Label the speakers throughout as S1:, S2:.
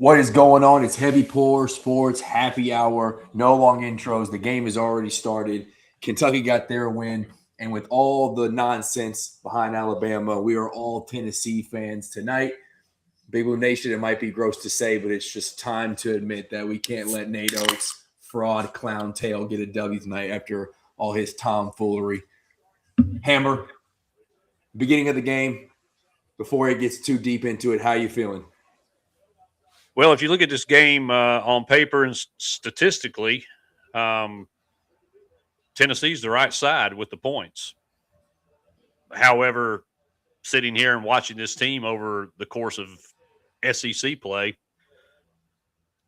S1: What is going on? It's Heavy Pour Sports Happy Hour. No long intros. The game has already started. Kentucky got their win. And with all the nonsense behind Alabama, we are all Tennessee fans tonight. Big Blue Nation, it might be gross to say, but it's just time to admit that we can't let Nate Oates' fraud clown tail get a W tonight after all his tomfoolery. Hammer, beginning of the game, before it gets too deep into it, how you feeling?
S2: Well, if you look at this game on paper and statistically, Tennessee's the right side with the points. However, sitting here and watching this team over the course of SEC play,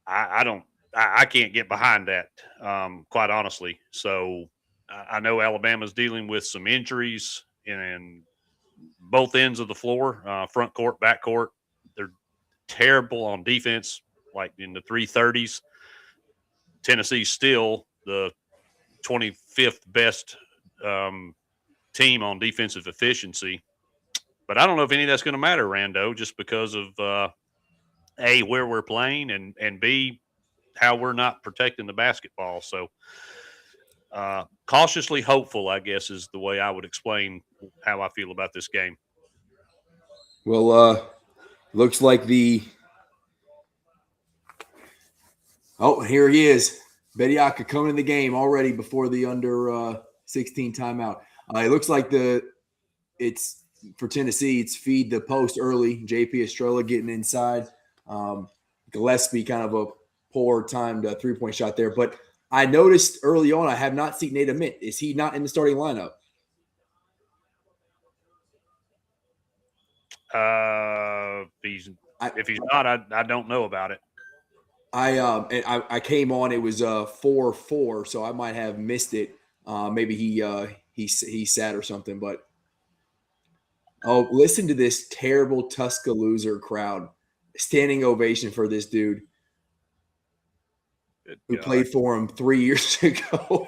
S2: I can't get behind that, quite honestly. So I know Alabama's dealing with some injuries in both ends of the floor, front court, back court. They're terrible on defense, like in the 330s. Tennessee's still the 25th best team on defensive efficiency. But I don't know if any of that's going to matter, Rando, just because of, A, where we're playing, and B, how we're not protecting the basketball. So cautiously hopeful, I guess, is the way I would explain how I feel about this game.
S1: Well, looks like here he is. Bediaka coming in the game already before the under 16 timeout. It looks like it's for Tennessee. It's feed the post early. JP Estrella getting inside. Gillespie kind of a poor timed 3-point shot there. But I noticed early on I have not seen Nate Mint. Is he not in the starting lineup?
S2: If he's not, I don't know about it.
S1: I came on. It was 4-4, so I might have missed it. Maybe he sat or something. But listen to this terrible Tuscaloosa crowd, standing ovation for this dude who played for him 3 years ago.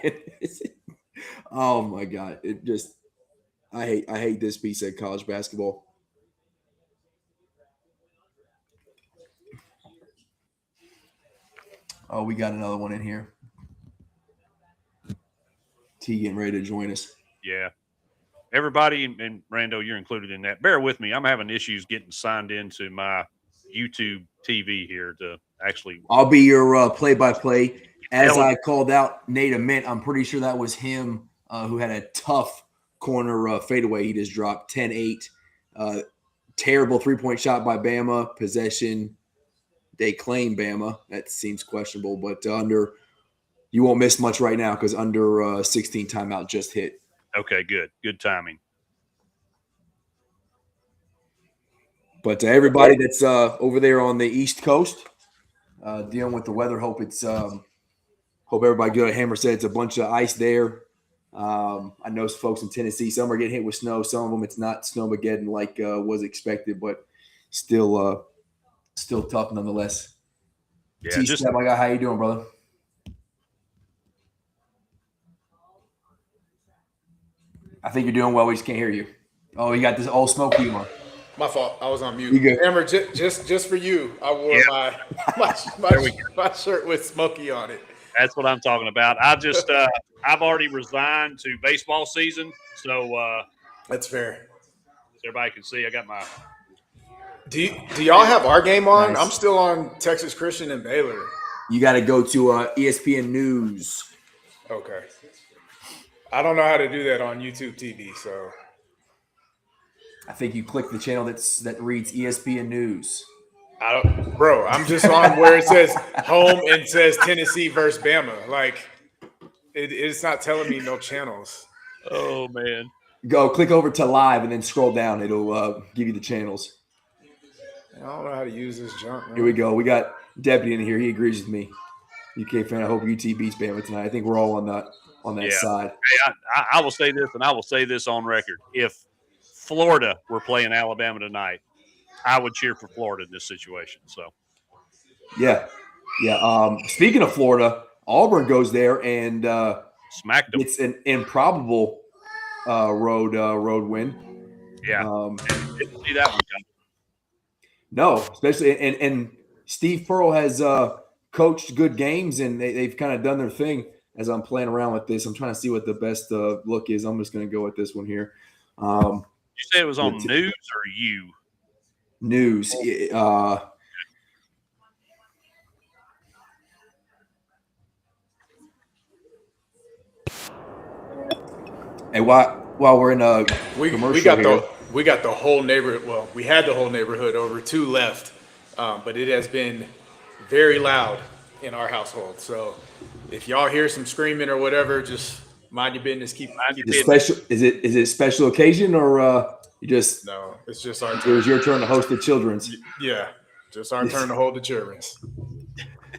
S1: Oh my God! I hate this piece of college basketball. Oh, we got another one in here. T getting ready to join us.
S2: Yeah. Everybody, and Rando, you're included in that. Bear with me. I'm having issues getting signed into my YouTube TV here to actually.
S1: I'll be your play-by-play. As I called out Nate Mint, I'm pretty sure that was him who had a tough corner fadeaway he just dropped, 10-8. Terrible 3-point shot by Bama. Possession. They claim Bama. That seems questionable, but you won't miss much right now because under 16 timeout just hit.
S2: Okay, good. Good timing.
S1: But everybody that's over there on the East Coast dealing with the weather, hope everybody good. Hammer said it's a bunch of ice there. I know some folks in Tennessee, some are getting hit with snow. Some of them it's not snowmageddon like was expected, but still tough nonetheless.
S2: Yeah,
S1: T-Step, my guy, how you doing, brother? I think you're doing well. We just can't hear you. Oh, you got this old smoky on.
S3: My fault. I was on mute.
S1: You good?
S3: Hammer, just for you, I wore my shirt with Smokey on it.
S2: That's what I'm talking about. I've already resigned to baseball season, so
S3: that's fair.
S2: So everybody can see I got my.
S3: Do y'all have our game on?
S1: Nice.
S3: I'm still on Texas Christian and Baylor.
S1: You got to go to ESPN News.
S3: Okay. I don't know how to do that on YouTube TV, so.
S1: I think you click the channel that reads ESPN News.
S3: Bro, I'm just on where it says home and says Tennessee versus Bama. Like, it's not telling me no channels.
S2: Oh, man.
S1: Go click over to live and then scroll down. It'll give you the channels.
S3: I don't know how to use this junk, man.
S1: Here we go. We got Deputy in here. He agrees with me. UK fan, I hope UT beats Bama tonight. I think we're all on that side.
S2: Hey, I will say this, and I will say this on record. If Florida were playing Alabama tonight, I would cheer for Florida in this situation. So,
S1: yeah. Speaking of Florida, Auburn goes there and
S2: smacked them.
S1: It's an improbable road win.
S2: Yeah, didn't see that one coming.
S1: No, especially and Steve Pearl has coached good games, and they've kind of done their thing. As I'm playing around with this, I'm trying to see what the best look is. I'm just going to go with this one here.
S2: You said it was on news or you?
S1: News. And while we're in a commercial
S3: we got the whole neighborhood. Well, we had the whole neighborhood over 2 left, but it has been very loud in our household. So if y'all hear some screaming or whatever, just mind your business. Keep
S1: special. Is it a special occasion or you just?
S3: No, it's just our
S1: turn. It was your turn to host the children's.
S3: Yeah, just our turn to hold the children's.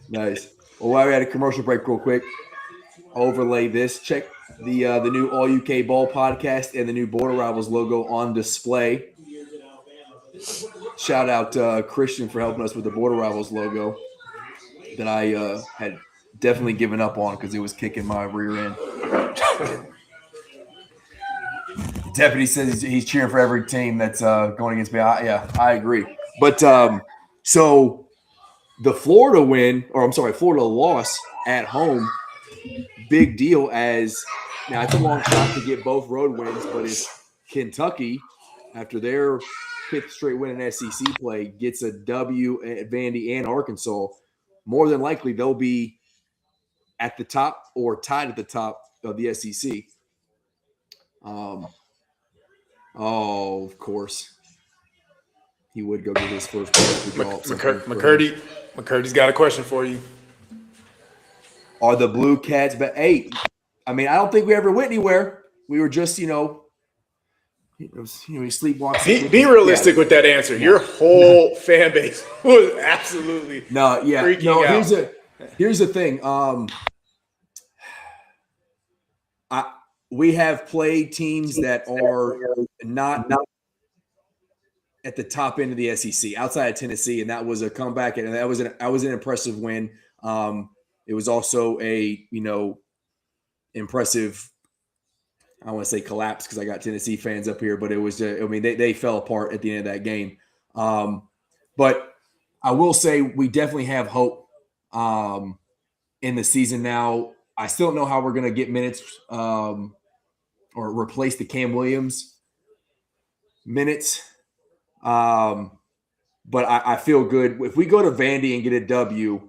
S1: Nice. Well, while we had a commercial break, real quick, I'll overlay this. Check the new AllUKBall podcast and the new Border Rivals logo on display. Shout out Christian for helping us with the Border Rivals logo that I had definitely given up on because it was kicking my rear end. Deputy says he's cheering for every team that's going against me. I agree. But so the Florida loss at home, big deal as now it's a long shot to get both road wins, but if Kentucky, after their 5th straight win in SEC play, gets a W at Vandy and Arkansas, more than likely they'll be at the top or tied at the top of the SEC. Of course. He would go get his first
S3: McCurdy's got a question for you.
S1: Are the Blue Cats but hey, I mean, I don't think we ever went anywhere. We were just, we sleepwalking.
S3: Be realistic with that answer. Yeah. Your whole fan base was absolutely freaking out.
S1: Here's the thing. We have played teams that are not at the top end of the SEC, outside of Tennessee, and that was a comeback, and that was an impressive win. It was also a impressive. I don't want to say collapse because I got Tennessee fans up here, but it was. They fell apart at the end of that game. But I will say we definitely have hope in the season now. I still don't know how we're going to get minutes or replace the Cam Williams minutes. But I feel good. If we go to Vandy and get a W,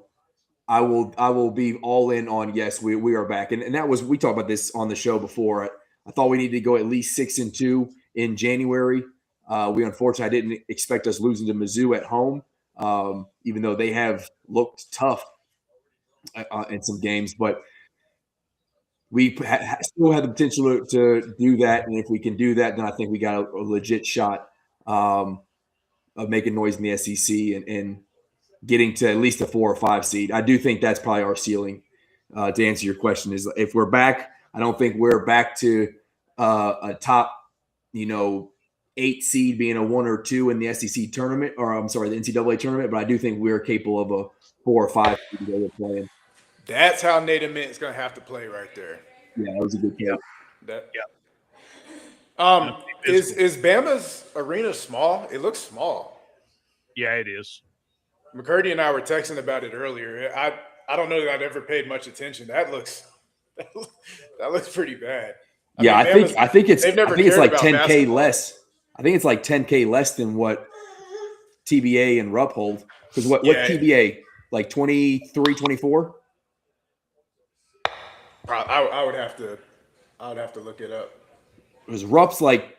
S1: I will be all in on yes, we are back. And that was, we talked about this on the show before. I thought we needed to go at least 6-2 in January. We unfortunately, I didn't expect us losing to Mizzou at home, even though they have looked tough in some games. But we still have the potential to do that. And if we can do that, then I think we got a legit shot of making noise in the SEC and getting to at least a 4 or 5 seed. I do think that's probably our ceiling. To answer your question, is if we're back, I don't think we're back to a top, 8 seed being a 1 or 2 in the SEC tournament, or I'm sorry, the NCAA tournament. But I do think we're capable of a 4 or 5 seed that we're playing.
S3: That's how Nate Amend's going to have to play right there.
S1: Yeah, that was a good kill.
S3: Is Bama's arena small? It looks small.
S2: Yeah, it is.
S3: McCurdy and I were texting about it earlier. I don't know that I've ever paid much attention. That looks pretty bad.
S1: I think it's like 10K less. I think it's like 10K less than what TBA and Rupp hold. Because what TBA, like 23, 24?
S3: I would have to look it up.
S1: It was Rupp's like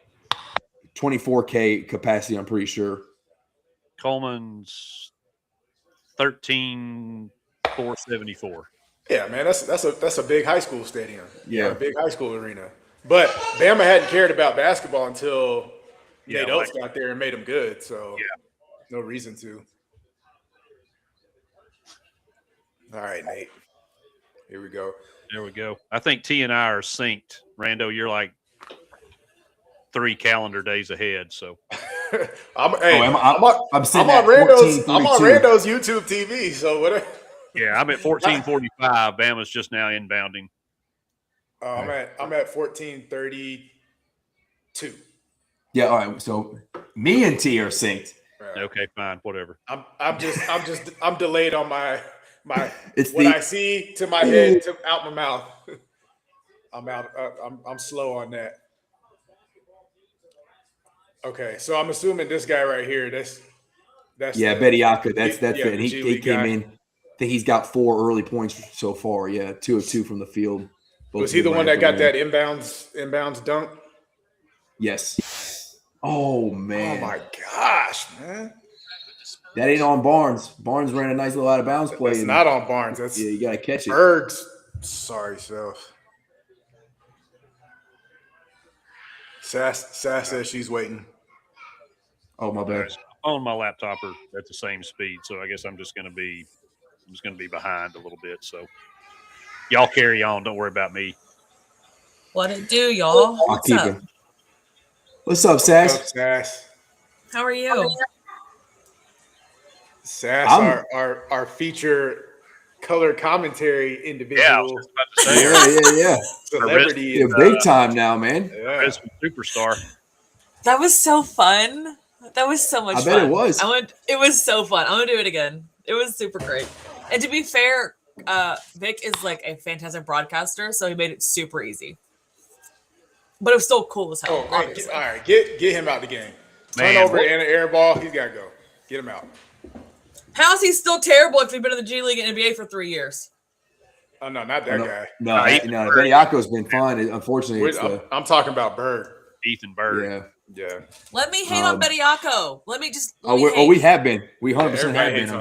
S1: 24K capacity, I'm pretty sure.
S2: Coleman's 13,474.
S3: Yeah, man, that's a big high school stadium.
S1: Yeah,
S3: a big high school arena. But Bama hadn't cared about basketball until Nate Oates got there and made them good. So no reason to. All right, Nate. Here we go.
S2: There we go. I think T and I are synced. Rando, you're like 3 calendar days ahead. So
S3: I'm on Rando's YouTube TV. So whatever.
S2: Yeah, I'm at 14:45. Bama's just now inbounding.
S3: I'm at 14:32.
S1: Yeah, all right. So me and T are synced.
S2: Okay, fine, whatever.
S3: I'm delayed on my
S1: It's
S3: what
S1: the-
S3: I see to my head to out my mouth. I'm out. I'm slow on that. Okay, so I'm assuming this guy right here. That's
S1: Yeah, Bediako. That's
S3: the
S1: it. And
S3: G
S1: he
S3: League
S1: came
S3: guy.
S1: in. I think he's got 4 early points so far. Yeah, 2 of 2 from the field. Both
S3: Was he
S1: of
S3: the
S1: them
S3: one
S1: right
S3: that
S1: at the
S3: got
S1: rim.
S3: that inbounds dunk?
S1: Yes. Oh
S3: Oh
S1: man,
S3: my gosh, man!
S1: that ain't on Barnes. Barnes ran a nice little out of bounds play.
S3: That's
S1: and,
S3: not on Barnes. That's
S1: yeah, you got to catch it.
S3: Berg's. Sorry, self. Sass says she's waiting.
S1: Oh my bad.
S2: On my laptop are at the same speed, so I guess I'm just going to be behind a little bit. So y'all carry on. Don't worry about me.
S4: What it do, y'all?
S1: I'll
S4: What's
S1: keep
S4: up?
S1: him. What's up, Sass?
S3: Sass.
S4: How are you?
S3: Sass,
S1: I'm-
S3: our feature color commentary individual.
S2: Yeah, I was just about to say,
S1: Yeah.
S3: Celebrity.
S1: You're big time now, man.
S3: Yeah.
S2: Christmas superstar.
S4: That was so fun. That was so much
S1: I
S4: fun.
S1: bet it was.
S4: It was so fun. I want to do it again. It was super great. And to be fair, Vic is like a fantastic broadcaster, so he made it super easy. But it was still cool as hell,
S3: Oh, man,
S4: obviously.
S3: all right, get him out the game.
S2: Man,
S3: Turnover
S2: what-
S3: and an air ball. He's got to go. Get him out.
S4: How is he still terrible if he's been in the G League and NBA for 3 years?
S3: Oh no, not that guy.
S1: No,
S2: Ethan Berg.
S1: Bediako's been fine. Unfortunately, it's the
S3: I'm talking about Berg.
S2: Ethan Berg.
S3: Yeah.
S4: Let me hate on Bediako. Let me
S1: we have been. We 100%
S3: everybody
S1: have
S3: hates
S1: been.
S3: on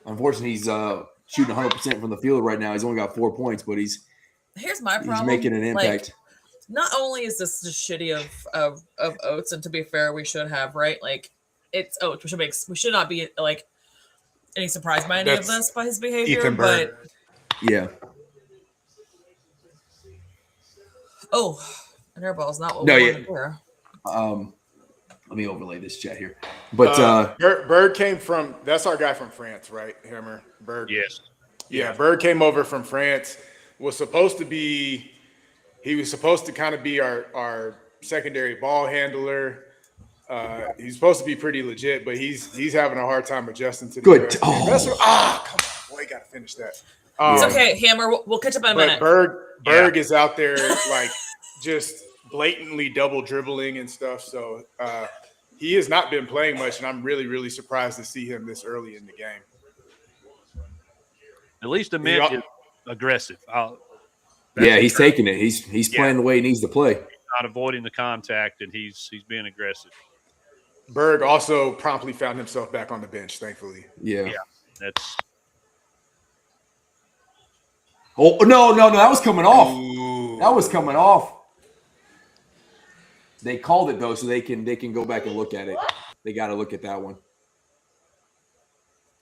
S1: Unfortunately, he's shooting 100% from the field right now. He's only got 4 points, but he's
S4: Here's my problem.
S1: making an
S4: Like,
S1: impact.
S4: not only is this just shitty of Oates, and to be fair, we should have, right? Like, it's Oates. We should not be like any surprised by any of
S3: That's
S4: this by his behavior.
S3: Ethan Berg.
S4: But
S1: Yeah.
S4: an airball is not what
S1: No,
S4: we
S1: yeah.
S4: want to hear.
S1: Let me overlay this chat here. But
S3: Berg came from. That's our guy from France, right? Hammer Berg.
S2: Yes.
S3: Yeah, Berg came over from France. He was supposed to kind of be our secondary ball handler. He's supposed to be pretty legit, but he's having a hard time adjusting to the
S1: Good.
S3: US.
S1: Oh.
S3: Come on, boy, you gotta finish that.
S4: It's okay, Hammer. We'll catch up in a
S3: But
S4: minute.
S3: Berg is out there like just blatantly double dribbling and stuff. So he has not been playing much, and I'm really, really surprised to see him this early in the game.
S2: At least Amit is aggressive.
S1: he's taking it. He's playing the way he needs to play.
S2: Not avoiding the contact, and he's being aggressive.
S3: Berg also promptly found himself back on the bench, thankfully.
S1: Yeah.
S2: That's
S1: Oh no, that was coming off.
S3: Ooh.
S1: That was coming off. They called it though, so they can go back and look at it. They got to look at that one.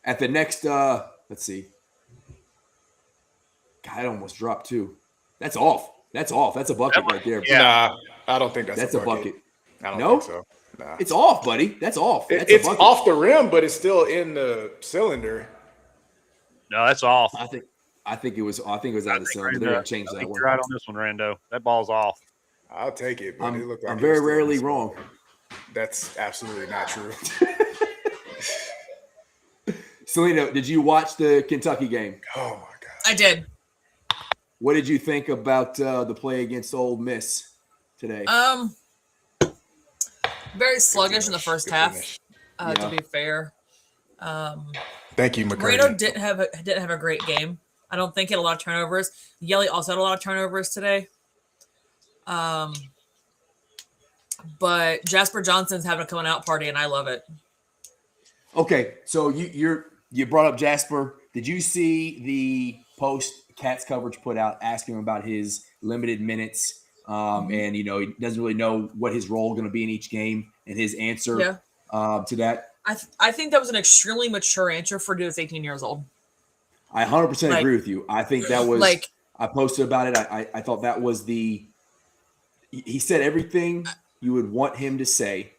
S1: At the next, let's see. God, it almost dropped too. That's off. That's a bucket right there.
S2: Yeah.
S3: Nah, I don't think
S1: That's a bucket.
S3: I don't
S1: No?
S3: think so. Nah.
S1: It's off, buddy. That's off. That's
S3: It's
S1: a bucket.
S3: off the rim, but it's still in the cylinder.
S2: no, that's off.
S1: I think it was out of the cylinder. They're gonna change
S2: I
S1: that
S2: think
S1: one.
S2: you're right on this one, Rando. That ball's off.
S3: I'll take it, but it looked like
S1: I'm
S3: it
S1: very
S3: was still in
S1: rarely
S3: the
S1: wrong.
S3: cylinder. That's absolutely not true.
S1: Selena, did you watch the Kentucky game?
S3: Oh my god.
S4: I did.
S1: What did you think about the play against Ole Miss today?
S4: Very sluggish in the first
S3: Good
S4: half.
S3: finish.
S4: To
S1: Yeah.
S4: be fair,
S3: Thank you,
S4: Moreno
S3: McCurdy.
S4: didn't have a great game. I don't think he had a lot of turnovers. Yelly also had a lot of turnovers today. But Jasper Johnson's having a coming out party, and I love it.
S1: Okay, so you brought up Jasper. Did you see the post Cats coverage put out asking him about his limited minutes? And he doesn't really know what his role is going to be in each game, and his answer to that.
S4: I think that was an extremely mature answer for a dude that's 18 years old.
S1: I 100% agree with you. I think that was I posted about it. I thought that was he said everything you would want him to say.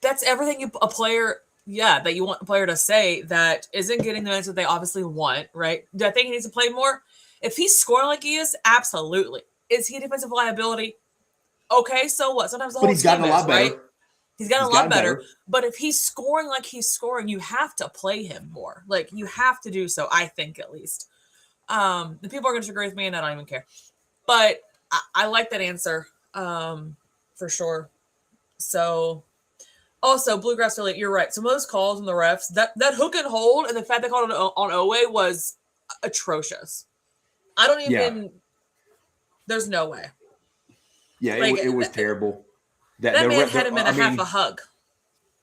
S4: That's everything that you want a player to say that isn't getting the minutes that they obviously want, right? Do I think he needs to play more? If he's scoring like he is, absolutely. Is he a defensive liability? Okay, so what? Sometimes the whole
S1: But he's gotten a
S4: team
S1: lot
S4: is,
S1: better.
S4: right? He's gotten a lot better. But if he's scoring like he's scoring, you have to play him more. Like, you have to do so, I think, at least. The people are going to disagree with me, and I don't even care. But I like that answer, for sure. So, also, Bluegrass Philly, you're right. Some of those calls and the refs, that hook and hold, and the fact they called it on Owe was atrocious. I don't even. There's no way.
S1: Yeah, like, it was terrible.
S4: That man had him in half a hug.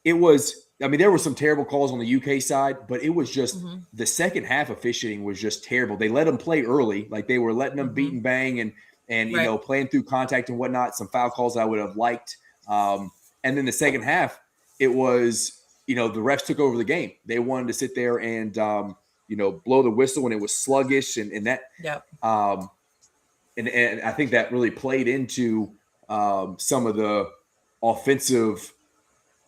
S1: It was. I mean, there were some terrible calls on the UK side, but it was just the second half officiating was just terrible. They let them play early, like they were letting them beat and bang and you know, playing through contact and whatnot. Some foul calls I would have liked. And then the second half, it was, you know, the refs took over the game. They wanted to sit there and you know, blow the whistle when it was sluggish and that.
S4: Yeah.
S1: And I think that really played into some of the offensive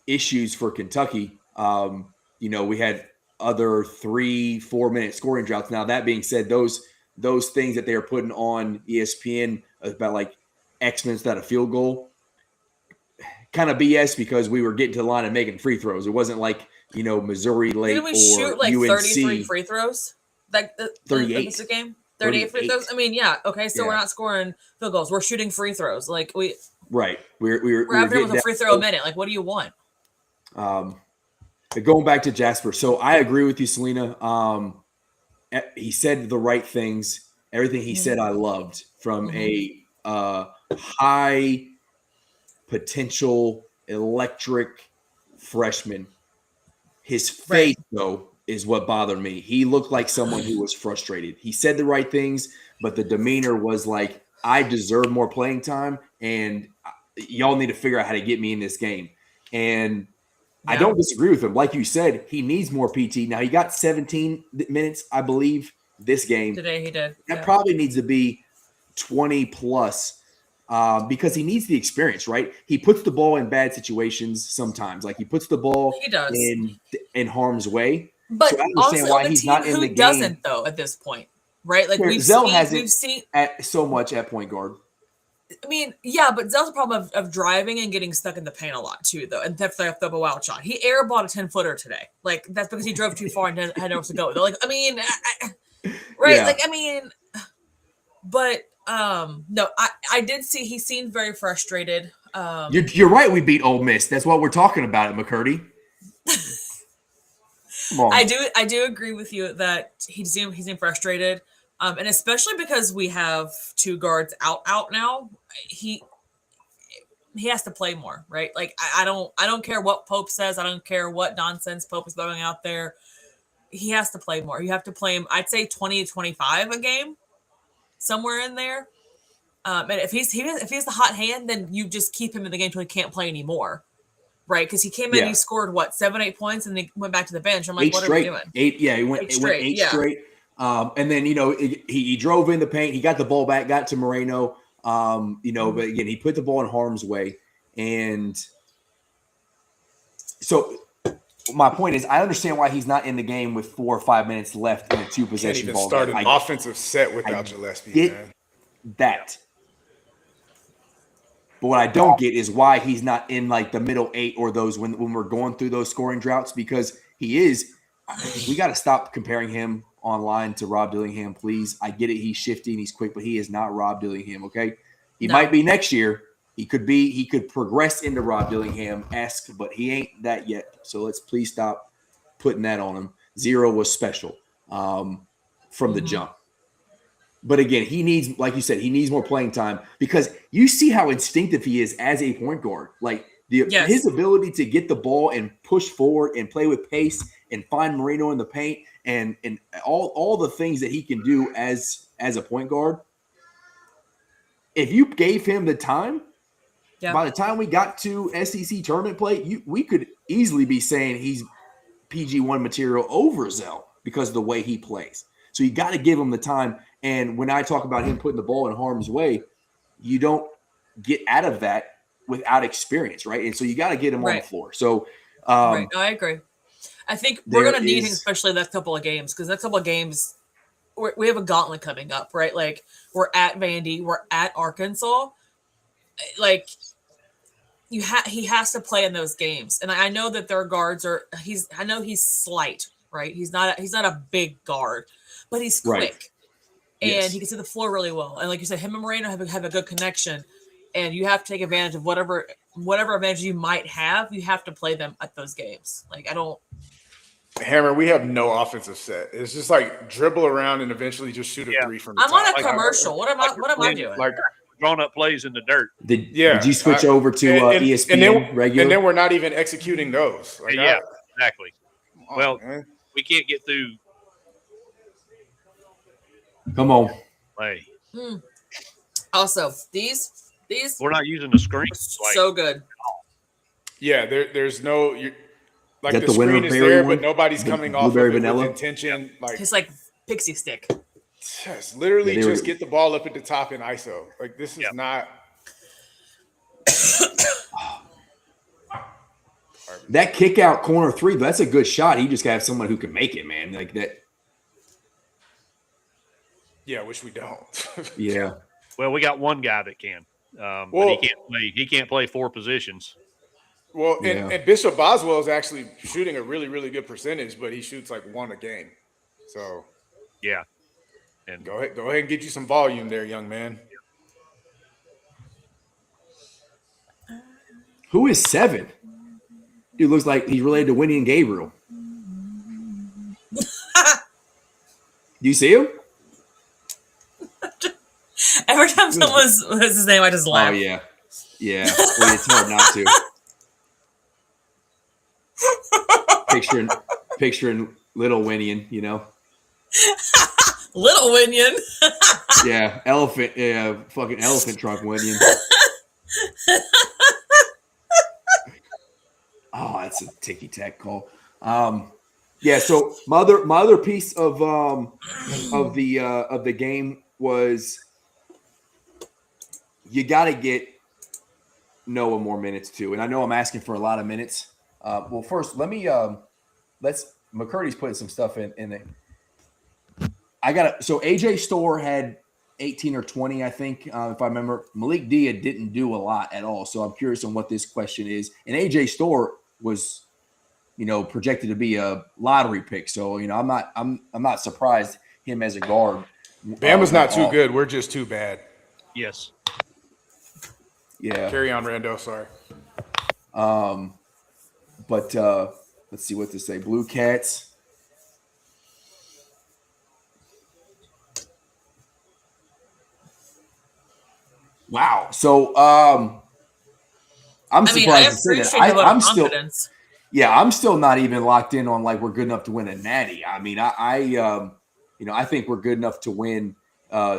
S1: issues for Kentucky. You know, we had other 3-4 minute scoring droughts. Now, that being said, those things that they were putting on ESPN about like X minutes without a field goal, kind of BS, because we were getting to the line and making free throws. It wasn't like, you know, Missouri late
S4: Didn't we
S1: or
S4: shoot like
S1: UNC.
S4: 33 free throws? Like
S1: 38.
S4: The game? 38 free throws? I mean, yeah. Okay, so we're not scoring field goals. We're shooting free throws. Like we're out there with a free throw a minute. Like, what do you want?
S1: But going back to Jasper, so I agree with you, Selena. He said the right things. Everything he said, I loved, from a high potential electric freshman. His face, though, is what bothered me. He looked like someone who was frustrated. He said the right things, but the demeanor was like, I deserve more playing time, and y'all need to figure out how to get me in this game. And I don't disagree with him. Like you said, he needs more PT. Now, he got 17 minutes, I believe, this game.
S4: Today he did.
S1: That probably needs to be 20 plus, because he needs the experience, right? He puts the ball in bad situations sometimes. Like, he puts the ball in harm's way.
S4: But
S1: so I understand why he's not in the game.
S4: Who doesn't, though, at this point, right? Like, we've seen
S1: so much at point guard.
S4: I mean, yeah, but Zell's a problem of driving and getting stuck in the paint a lot too, though, and throw up a wild shot. He airballed a 10-footer today. Like, that's because he drove too far and had nowhere to go. They're like, I mean, right? Yeah. Like, I mean, but no, I did see he seemed very frustrated.
S1: You're right. We beat Ole Miss. That's what we're talking about at McCurdy. Come on.
S4: I do agree with you that he seemed frustrated. And especially because we have two guards out now, he has to play more, right? Like, I don't care what Pope says. I don't care what nonsense Pope is throwing out there. He has to play more. You have to play him, I'd say 20 to 25 a game, somewhere in there. And if he's the hot hand, then you just keep him in the game until he can't play anymore, right? Because he came in, he scored 7-8 points, and then went back to the bench. I'm like, what are we doing?
S1: He went eight straight. And then, you know, he drove in the paint. He got the ball back, got to Moreno. You know, but again, he put the ball in harm's way. And so my point is, I understand why he's not in the game with 4 or 5 minutes left in a 2-possession ball.
S3: Can't even start an offensive set without Gillespie, man.
S1: That. But what I don't get is why he's not in like the middle 8 or those when we're going through those scoring droughts, because he is. We got to stop comparing him online to Rob Dillingham, please. I get it. He's shifty and he's quick, but he is not Rob Dillingham. Okay. He might be next year. He could progress into Rob Dillingham-esque, but he ain't that yet. So let's please stop putting that on him. 0 was special from the jump. But again, he needs, like you said, he needs more playing time, because you see how instinctive he is as a point guard. Like his ability to get the ball and push forward and play with pace and find Moreno in the paint and all the things that he can do as a point guard. If you gave him the time, by the time we got to SEC tournament play, we could easily be saying he's PG1 material over Zell because of the way he plays. So you got to give him the time. And when I talk about him putting the ball in harm's way, you don't get out of that without experience, right? And so you got to get him on the floor. So
S4: right. No, I agree. I think we're going to need him, especially the next couple of games, because next couple of games, we have a gauntlet coming up, right? Like, we're at Vandy, we're at Arkansas. Like, he has to play in those games. And I know that their guards are I know he's slight, right? He's not a big guard, but he's quick.
S1: Right.
S4: And
S1: Yes.
S4: he can see the floor really well. And like you said, him and Moreno have a good connection. And you have to take advantage of whatever advantage you might have. You have to play them at those games. Like
S3: Hammer, we have no offensive set. It's just like dribble around and eventually just shoot a three from the
S4: I'm
S3: top.
S4: on a commercial. What am I doing?
S3: Like
S2: Drawn up plays in the dirt.
S1: Did you switch over to ESPN regular?
S3: And then we're not even executing those. Like,
S2: Exactly. Well,
S3: man.
S2: we can't get through.
S1: Come on.
S2: Play.
S4: Also, these
S2: We're not using the screen.
S4: so good.
S3: Yeah, there's no like
S1: that
S3: the
S1: the winter
S3: screen is
S1: berry
S3: there,
S1: one?
S3: but nobody's
S1: The
S3: coming off of
S1: blueberry
S3: it
S1: vanilla?
S3: with intention. Like
S4: It's like pixie stick.
S3: just literally
S1: Yeah, they were-
S3: just get the ball up at the top in ISO. Like this is not.
S1: That kick out corner three, that's a good shot. He just got to have someone who can make it, man. Like that.
S3: Yeah, which we don't.
S1: Yeah.
S2: Well, we got one guy that can. But
S3: Well-
S2: he can't play 4 positions.
S3: Well,
S1: Yeah.
S3: and Bishop Boswell is actually shooting a really, really good percentage, but he shoots like 1 a game. So
S2: Yeah. And
S3: go ahead and get you some volume there, young man.
S1: Who is 7? Dude looks like he's related to Winnie and Gabriel. Do you see him?
S4: Every time someone says his name, I just laugh.
S1: Oh yeah. Yeah. Well, it's hard not to. Picturing little Winian, you know.
S4: Little Winion.
S1: Yeah, fucking elephant trunk Winian. Oh, that's a ticky tack call. Yeah. So my other piece of the game was you got to get Noah more minutes too, and I know I'm asking for a lot of minutes. Well, first let me McCurdy's putting some stuff in there. So AJ Storr had 18 or 20, I think, if I remember. Malik Dia didn't do a lot at all. So I'm curious on what this question is. And AJ Storr was, projected to be a lottery pick. So, I'm not surprised him as a guard.
S3: Bama's not too good. We're just too bad.
S2: yes.
S1: Yeah.
S3: Carry on, Rando. Sorry.
S1: But let's see what to say. Blue Cats. Wow. So I'm surprised to say that. I'm still I'm still not even locked in on like we're good enough to win a natty. I mean, I think we're good enough to win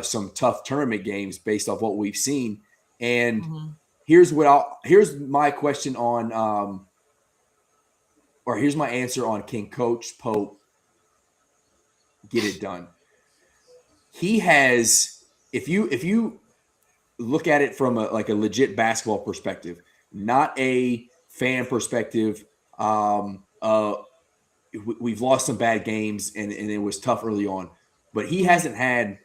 S1: some tough tournament games based off what we've seen. And here's my question on or here's my answer on can Coach Pope get it done? He has, if you look at it from a legit basketball perspective, not a fan perspective. We've lost some bad games and it was tough early on, but he hasn't had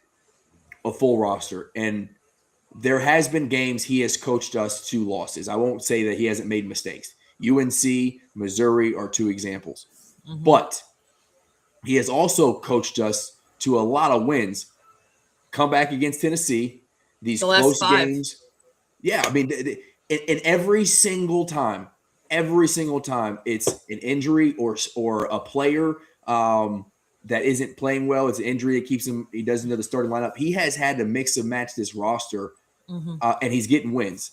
S1: a full roster. And there has been games he has coached us to losses. I won't say that he hasn't made mistakes. UNC, Missouri are 2 examples. But he has also coached us to a lot of wins. Come back against Tennessee, these close games. Yeah, I mean, in every single time, it's an injury or a player that isn't playing well. It's an injury that keeps him. He doesn't know the starting lineup. He has had to mix and match this roster, and he's getting wins.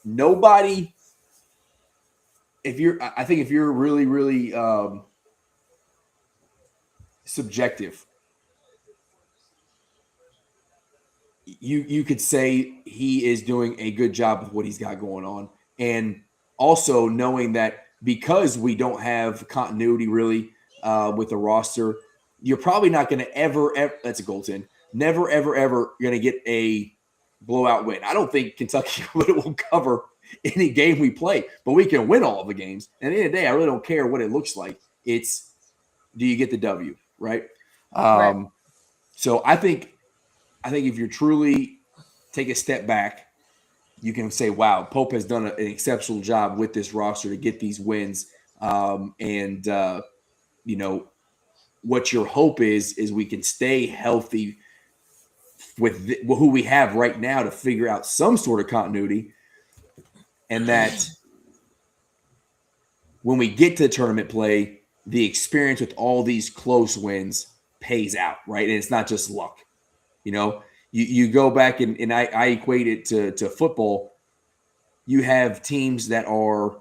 S1: Nobody. I think if you're really, really subjective, you could say he is doing a good job with what he's got going on. And also knowing that because we don't have continuity really with the roster, you're probably not going to ever, that's a goaltend, never, ever going to get a blowout win. I don't think Kentucky will cover any game we play, but we can win all of the games. And at the end of the day, I really don't care what it looks like. It's, do you get the W, right?
S4: Right.
S1: So I think if you truly take a step back you can say, wow, Pope has done an exceptional job with this roster to get these wins. What your hope is we can stay healthy with who we have right now to figure out some sort of continuity, and that when we get to tournament play, the experience with all these close wins pays out, right? And it's not just luck. You go back and I equate it to football. You have teams that are.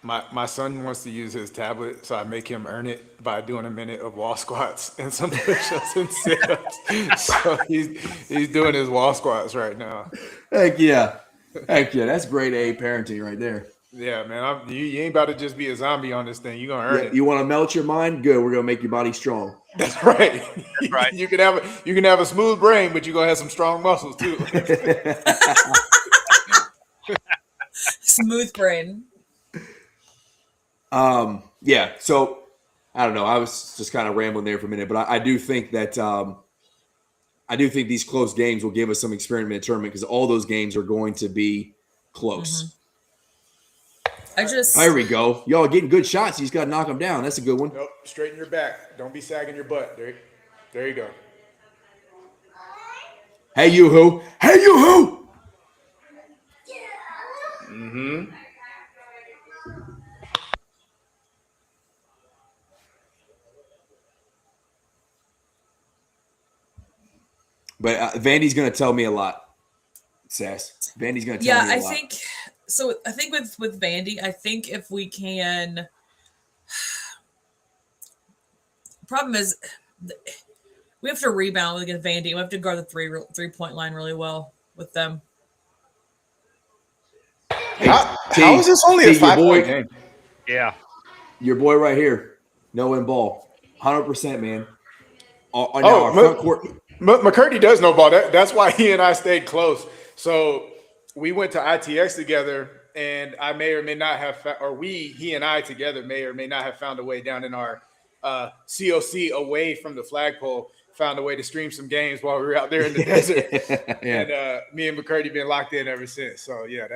S3: My son wants to use his tablet, so I make him earn it by doing a minute of wall squats and some push-ups and sit-ups. So he's doing his wall squats right now.
S1: Heck yeah. That's grade A parenting right there.
S3: Yeah, man. You ain't about to just be a zombie on this thing. You're going to earn it.
S1: You want to melt your mind? Good. We're going to make your body strong.
S3: That's right.
S2: That's right.
S3: You can have a smooth brain, but you're going to have some strong muscles too.
S4: Smooth brain.
S1: Yeah. So I don't know. I was just kind of rambling there for a minute, but I do think that I do think these close games will give us some experience in the tournament because all those games are going to be close.
S4: Mm-hmm.
S1: There we go. Y'all getting good shots. You just got to knock them down. That's a good one.
S3: Nope. Straighten your back. Don't be sagging your butt. There you go.
S1: Hey, you who? Hey, you who?
S3: Mm-hmm.
S1: But Vandy's going to tell me a lot, Sass. Vandy's going to tell me a lot.
S4: I think with Vandy, I think if we can – problem is we have to rebound against Vandy. We have to guard the three-point line really well with them.
S1: Hey,
S3: how is this only a 5-point game?
S2: Yeah.
S1: Your boy right here, Noah and ball. 100%, man. Our front court –
S3: McCurdy does know ball. That's why he and I stayed close. So we went to ITX together, and I may or may not have, he and I together may or may not have found a way down in our COC away from the flagpole, found a way to stream some games while we were out there in the desert.
S1: Yeah.
S3: And me and McCurdy been locked in ever since. So yeah,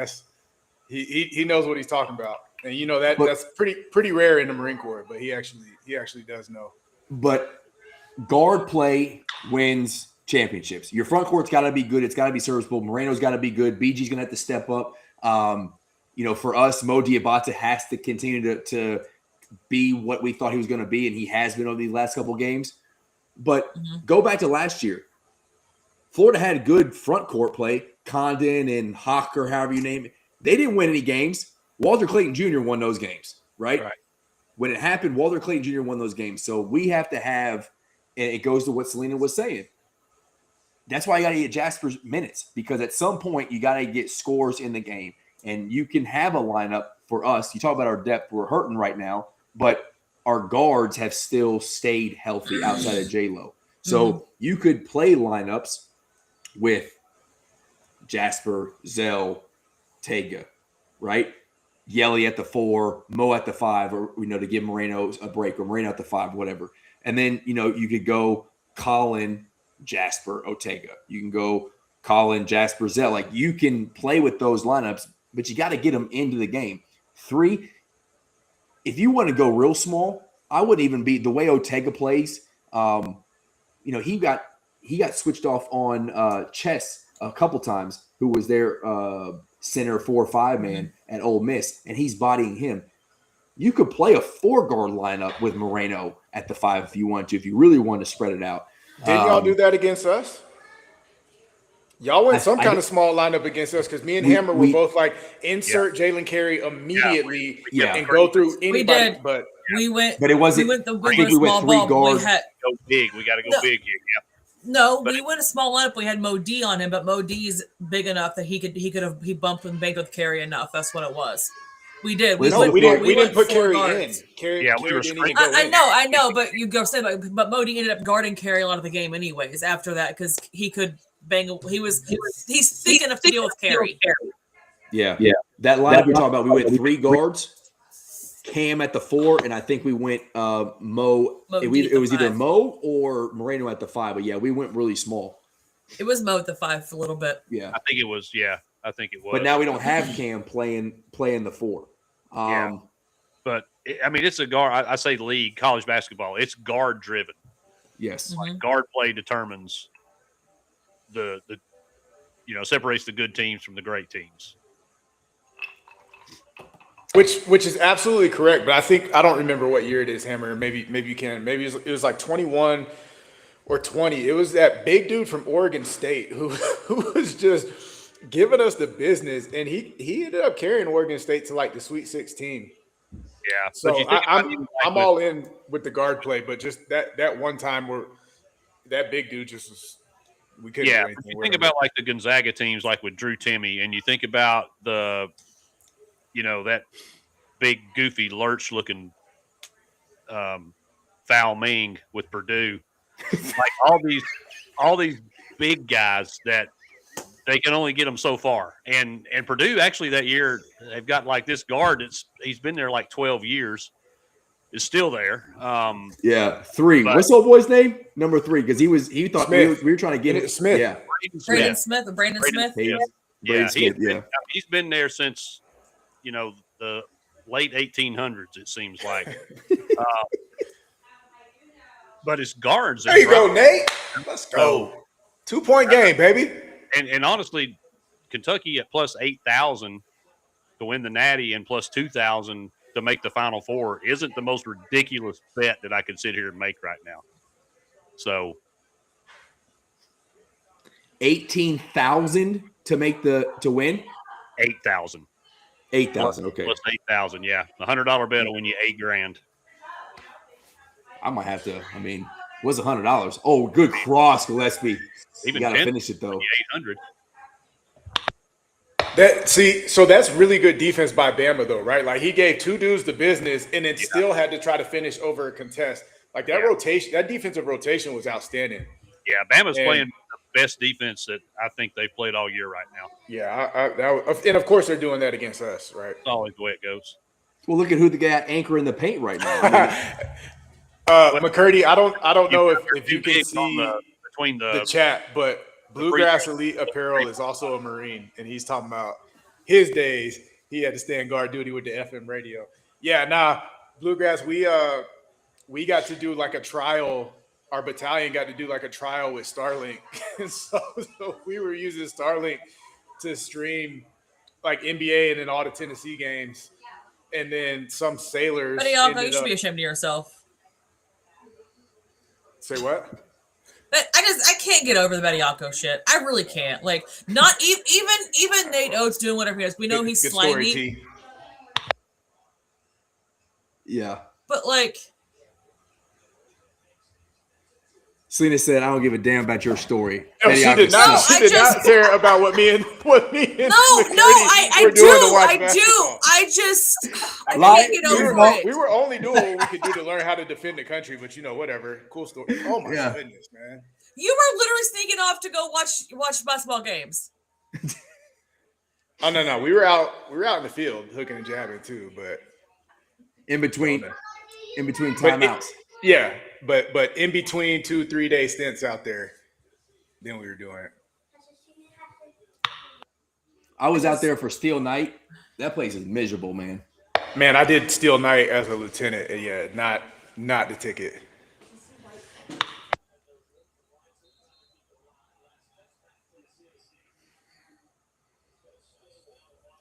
S3: he knows what he's talking about, and that's pretty rare in the Marine Corps, but he actually does know.
S1: But guard play wins championships. Your front court's got to be good. It's got to be serviceable. Moreno's got to be good. BG's going to have to step up. For us, Mo Diabate has to continue to be what we thought he was going to be, and he has been over these last couple games. But go back to last year. Florida had good front court play. Condon and Hawk, or however you name it. They didn't win any games. Walter Clayton Jr. won those games, right? When it happened, Walter Clayton Jr. won those games. So we have to have – and it goes to what Selena was saying. That's why you got to get Jasper's minutes, because at some point you got to get scores in the game. And you can have a lineup for us. You talk about our depth. We're hurting right now, but our guards have still stayed healthy outside of J-Lo. So you could play lineups with Jasper, Zell, Tega, right? Yelly at the 4, Mo at the 5, or, to give Moreno a break, or Moreno at the 5, whatever. And then, you could go Colin, Jasper, Otega. You can go Colin, Jasper, Zell. Like, you can play with those lineups, but you got to get them into the game. 3, if you want to go real small, I wouldn't even be – the way Otega plays, he got switched off on Chess a couple times, who was their center 4-5 man at Ole Miss, and he's bodying him. You could play a 4-guard lineup with Moreno at the 5 if you want to, if you really want to spread it out.
S3: Didn't y'all do that against us? Y'all went some kind of small lineup against us, because me and Hammer were both like, insert Jalen Carey immediately and go through anybody.
S4: We did.
S3: But
S1: it wasn't.
S4: We went 3 guards.
S2: Go big. We got to go big here. Yeah.
S4: No, we went a small lineup. We had Mo D on him, but Mo D is big enough that he bumped and banked with Carey enough. That's what it was. We did. We
S3: didn't put Carey in.
S2: We were straight.
S4: I know, but you go say, but Mo D ended up guarding Carey a lot of the game, anyways. After that, because he could bang. He's thick enough to deal with Carey.
S1: Yeah. That lineup we talked about, we went 3 guards. Cam at the 4, and I think we went Mo. It was either Mo or Moreno at the 5, but we went really small.
S4: It was Mo at the 5 for a little bit.
S1: Yeah,
S2: I think it was. Yeah, I think it was.
S1: But now we don't have Cam playing the 4.
S2: Yeah. But I mean, it's a guard. I say league college basketball. It's guard driven.
S1: Yes.
S4: Mhm.
S2: Like guard play determines the separates the good teams from the great teams.
S3: Which is absolutely correct, but I don't remember what year it is, Hammer. Maybe you can. Maybe it was like 21 or 20. It was that big dude from Oregon State who was just giving us the business, and he ended up carrying Oregon State to like the Sweet 16.
S2: Yeah,
S3: So
S2: but you think
S3: I'm all in with the guard play, but just that one time where that big dude just was, we couldn't do
S2: yeah.
S3: anything
S2: But you
S3: with
S2: think
S3: him.
S2: about like the Gonzaga teams, like with Drew Timme, and you think about the, that big goofy lurch looking foul Ming with Purdue, like all these big guys that they can only get them so far. And Purdue actually that year they've got like this guard he's been there like 12 years, is still there.
S1: 3. What's old boy's name? Number 3, because he thought
S3: Smith.
S1: we were trying to get it.
S3: Smith.
S1: Yeah.
S4: Brandon Smith. Brandon Smith.
S1: Braden Smith,
S2: he's been there since the late 1800s. It seems like. But it's guards.
S3: There you go, Nate. Let's go. 2-point game, baby.
S2: And honestly, Kentucky at plus 8,000 to win the Natty and plus 2,000 to make the Final Four isn't the most ridiculous bet that I could sit here and make right now. So
S1: 18,000 to win.
S2: 8,000.
S1: 8,000. Okay.
S2: Plus 8,000. Yeah, the $100 bet will win you $8,000.
S1: I might have to. I mean, what's $100? Oh, good cross, Gillespie.
S2: Even
S1: you got to
S2: 10,
S1: finish it though.
S2: 800.
S3: So that's really good defense by Bama though, right? Like he gave 2 dudes the business and then still had to try to finish over a contest. Like that rotation, that defensive rotation was outstanding.
S2: Yeah, Bama's playing the best defense that I think they've played all year right now.
S3: Yeah, and of course they're doing that against us, right?
S2: That's always the way it goes.
S1: Well, look at who the guy anchor in the paint right now.
S3: McCurdy, I don't know if you can see
S2: between
S3: the chat, but Bluegrass Elite Apparel is also a Marine, and he's talking about his days. He had to stay on guard duty with the FM radio. Yeah, Bluegrass, we got to do like a trial. Our battalion got to do like a trial with Starlink, and so we were using Starlink to stream like NBA and then all the Tennessee games, and then some sailors.
S4: Buddy, you should be ashamed of yourself.
S3: Say what?
S4: But I can't get over the Bediako shit. I really can't. Like, not even Nate Oates doing whatever he does. We know he's slimy.
S1: Yeah.
S4: But like,
S1: Selena said, "I don't give a damn about your story."
S3: No, she did not. She did not care about what me and
S4: I do. I can't get over it.
S3: We were only doing what we could do to learn how to defend the country, but whatever. Cool story. Oh my goodness, man!
S4: You were literally sneaking off to go watch basketball games.
S3: Oh no, we were out in the field hooking and jabbing too, but
S1: in between timeouts.
S3: But in between 2-3 day stints out there, then we were doing it.
S1: I was out there for Steel Night. That place is miserable, man.
S3: Man, I did Steel Night as a lieutenant. And yeah, not the ticket.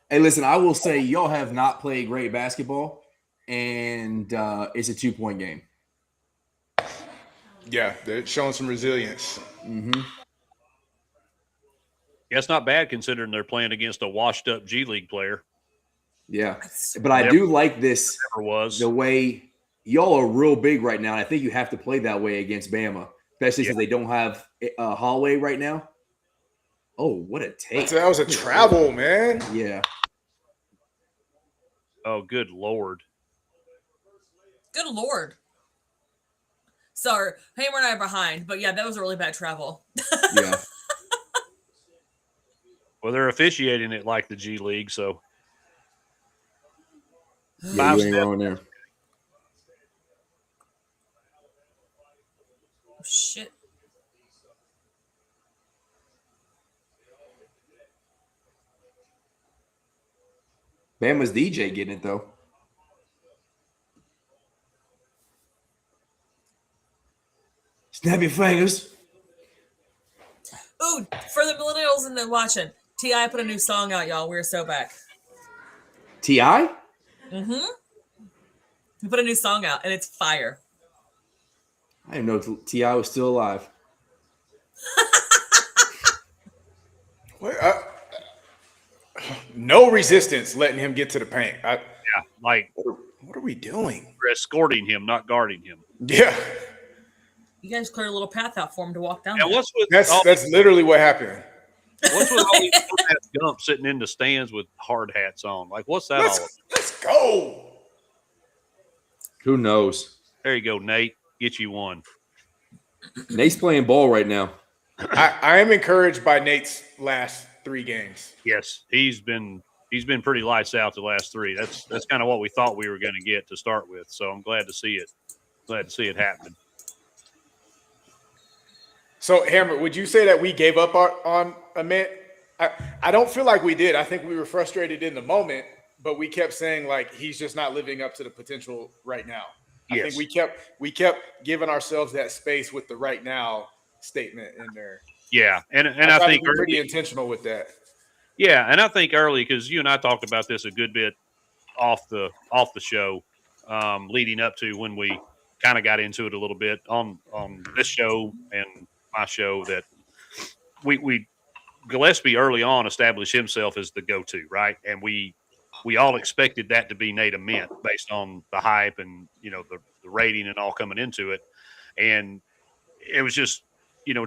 S1: Hey, listen, I will say y'all have not played great basketball, and it's a 2-point game.
S3: Yeah, they're showing some resilience.
S1: Mm-hmm.
S2: Yeah, it's not bad considering they're playing against a washed-up G League player.
S1: Yeah, but I do like this. The way y'all are real big right now, and I think you have to play that way against Bama, especially since they don't have a Holloway right now. Oh, what a take!
S3: That was a travel, man.
S1: Yeah.
S2: Oh, good Lord.
S4: Good Lord. Sorry, Hammer and I are behind, but yeah, that was a really bad travel.
S1: Yeah.
S2: Well, they're officiating it like the G League, so.
S1: Yeah, you ain't wrong there.
S4: Oh, shit.
S1: Bama's DJ getting it though. Snap your fingers.
S4: Ooh, for the millennials and the watching, T.I. put a new song out, y'all. We're so back.
S1: T.I.?
S4: Mm-hmm. He put a new song out, and it's fire.
S1: I didn't know T.I. was still alive.
S3: No resistance letting him get to the paint.
S2: Like
S3: What are we doing?
S2: we're escorting him, not guarding him.
S3: Yeah,
S4: You guys cleared a little path out for him to walk down.
S2: And
S4: there.
S2: what's with
S3: that's literally what happened.
S2: what's with all these dumbass gumps sitting in the stands with hard hats on? Like, what's that all about?
S3: Let's go.
S1: Who knows?
S2: There you go, Nate. Get you one.
S1: Nate's playing ball right now.
S3: I am encouraged by Nate's last 3 games.
S2: Yes, he's been pretty lights out the last 3. That's kind of what we thought we were going to get to start with. So I'm glad to see it. Glad to see it happening.
S3: So, Hammer, would you say that we gave up on Amit? I don't feel like we did. I think we were frustrated in the moment, but we kept saying, like, he's just not living up to the potential right now. I think we kept giving ourselves that space with the right now statement in there.
S2: Yeah, and I think
S3: we're pretty intentional with that.
S2: Yeah, and I think early, because you and I talked about this a good bit off the show, leading up to when we kind of got into it a little bit on this show and my show, that we Gillespie early on established himself as the go-to, right? And we all expected that to be Nate Ament based on the hype and the rating and all coming into it, and it was just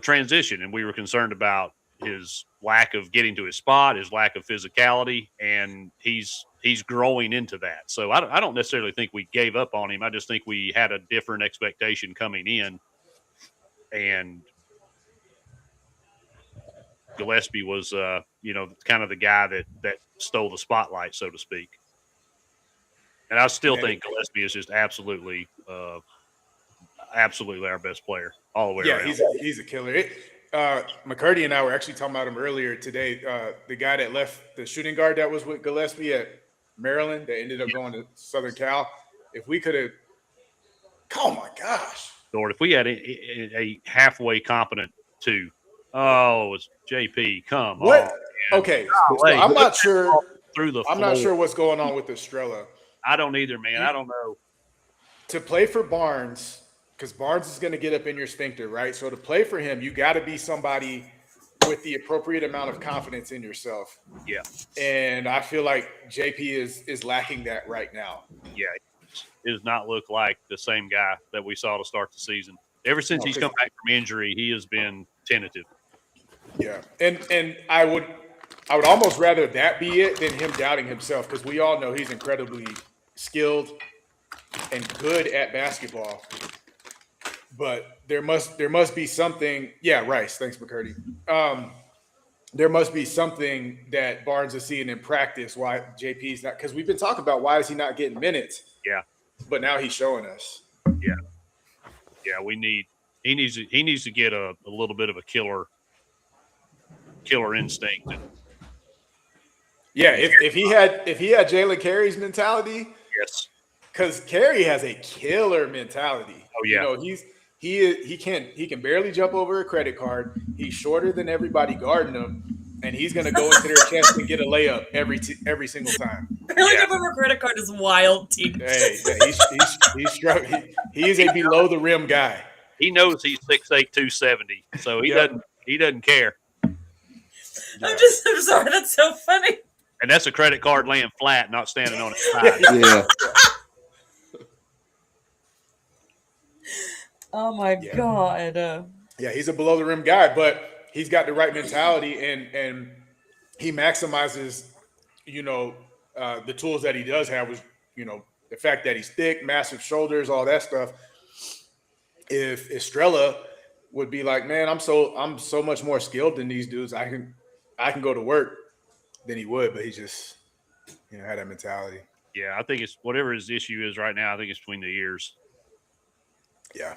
S2: transition, and we were concerned about his lack of getting to his spot, his lack of physicality, and he's growing into that. So I don't necessarily think we gave up on him. I just think we had a different expectation coming in, and Gillespie was kind of the guy that stole the spotlight, so to speak. And I still think Gillespie is just absolutely our best player all the way around.
S3: Yeah, he's a killer. McCurdy and I were actually talking about him earlier today. The guy that left, the shooting guard that was with Gillespie at Maryland, that ended up going to Southern Cal. If we could have, oh my gosh,
S2: Lord, if we had a halfway competent 2, it's JP. Come
S3: what?
S2: on. Man.
S3: Okay, so I'm not sure.
S2: Through the
S3: I'm not sure what's going on with Estrella.
S2: I don't either, man. I don't know.
S3: To play for Barnes, because Barnes is going to get up in your sphincter, right? So to play for him, you got to be somebody with the appropriate amount of confidence in yourself.
S2: Yeah.
S3: And I feel like JP is lacking that right now.
S2: Yeah. It does not look like the same guy that we saw to start the season. Ever since he's come back from injury, he has been tentative.
S3: Yeah. And I would almost rather that be it than him doubting himself, because we all know he's incredibly skilled and good at basketball. But there must be something. Yeah, Rice. Thanks, McCurdy. There must be something that Barnes is seeing in practice why JP's not, because we've been talking about why is he not getting minutes.
S2: Yeah.
S3: But now he's showing us.
S2: Yeah. Yeah, he needs to get a little bit of a killer instinct.
S3: Yeah, if he had Jalen Carey's mentality,
S2: yes,
S3: because Carey has a killer mentality.
S2: Oh yeah,
S3: he can barely jump over a credit card. He's shorter than everybody guarding him, and he's gonna go into their chest and get a layup every single time.
S4: Barely jump over a credit card is wild, team.
S3: Hey, he's struggling. He's a below the rim guy.
S2: He knows he's 6'8", 270, so he doesn't care.
S4: I'm sorry, that's so funny.
S2: And that's a credit card laying flat, not standing on its side.
S1: Yeah.
S4: Oh my God.
S3: Yeah, he's a below the rim guy, but he's got the right mentality, and he maximizes, the tools that he does have, was, the fact that he's thick, massive shoulders, all that stuff. If Estrella would be like, man, I'm so much more skilled than these dudes, I can go to work, then he would, but he just, had that mentality.
S2: Yeah, I think it's whatever his issue is right now. I think it's between the ears.
S3: Yeah.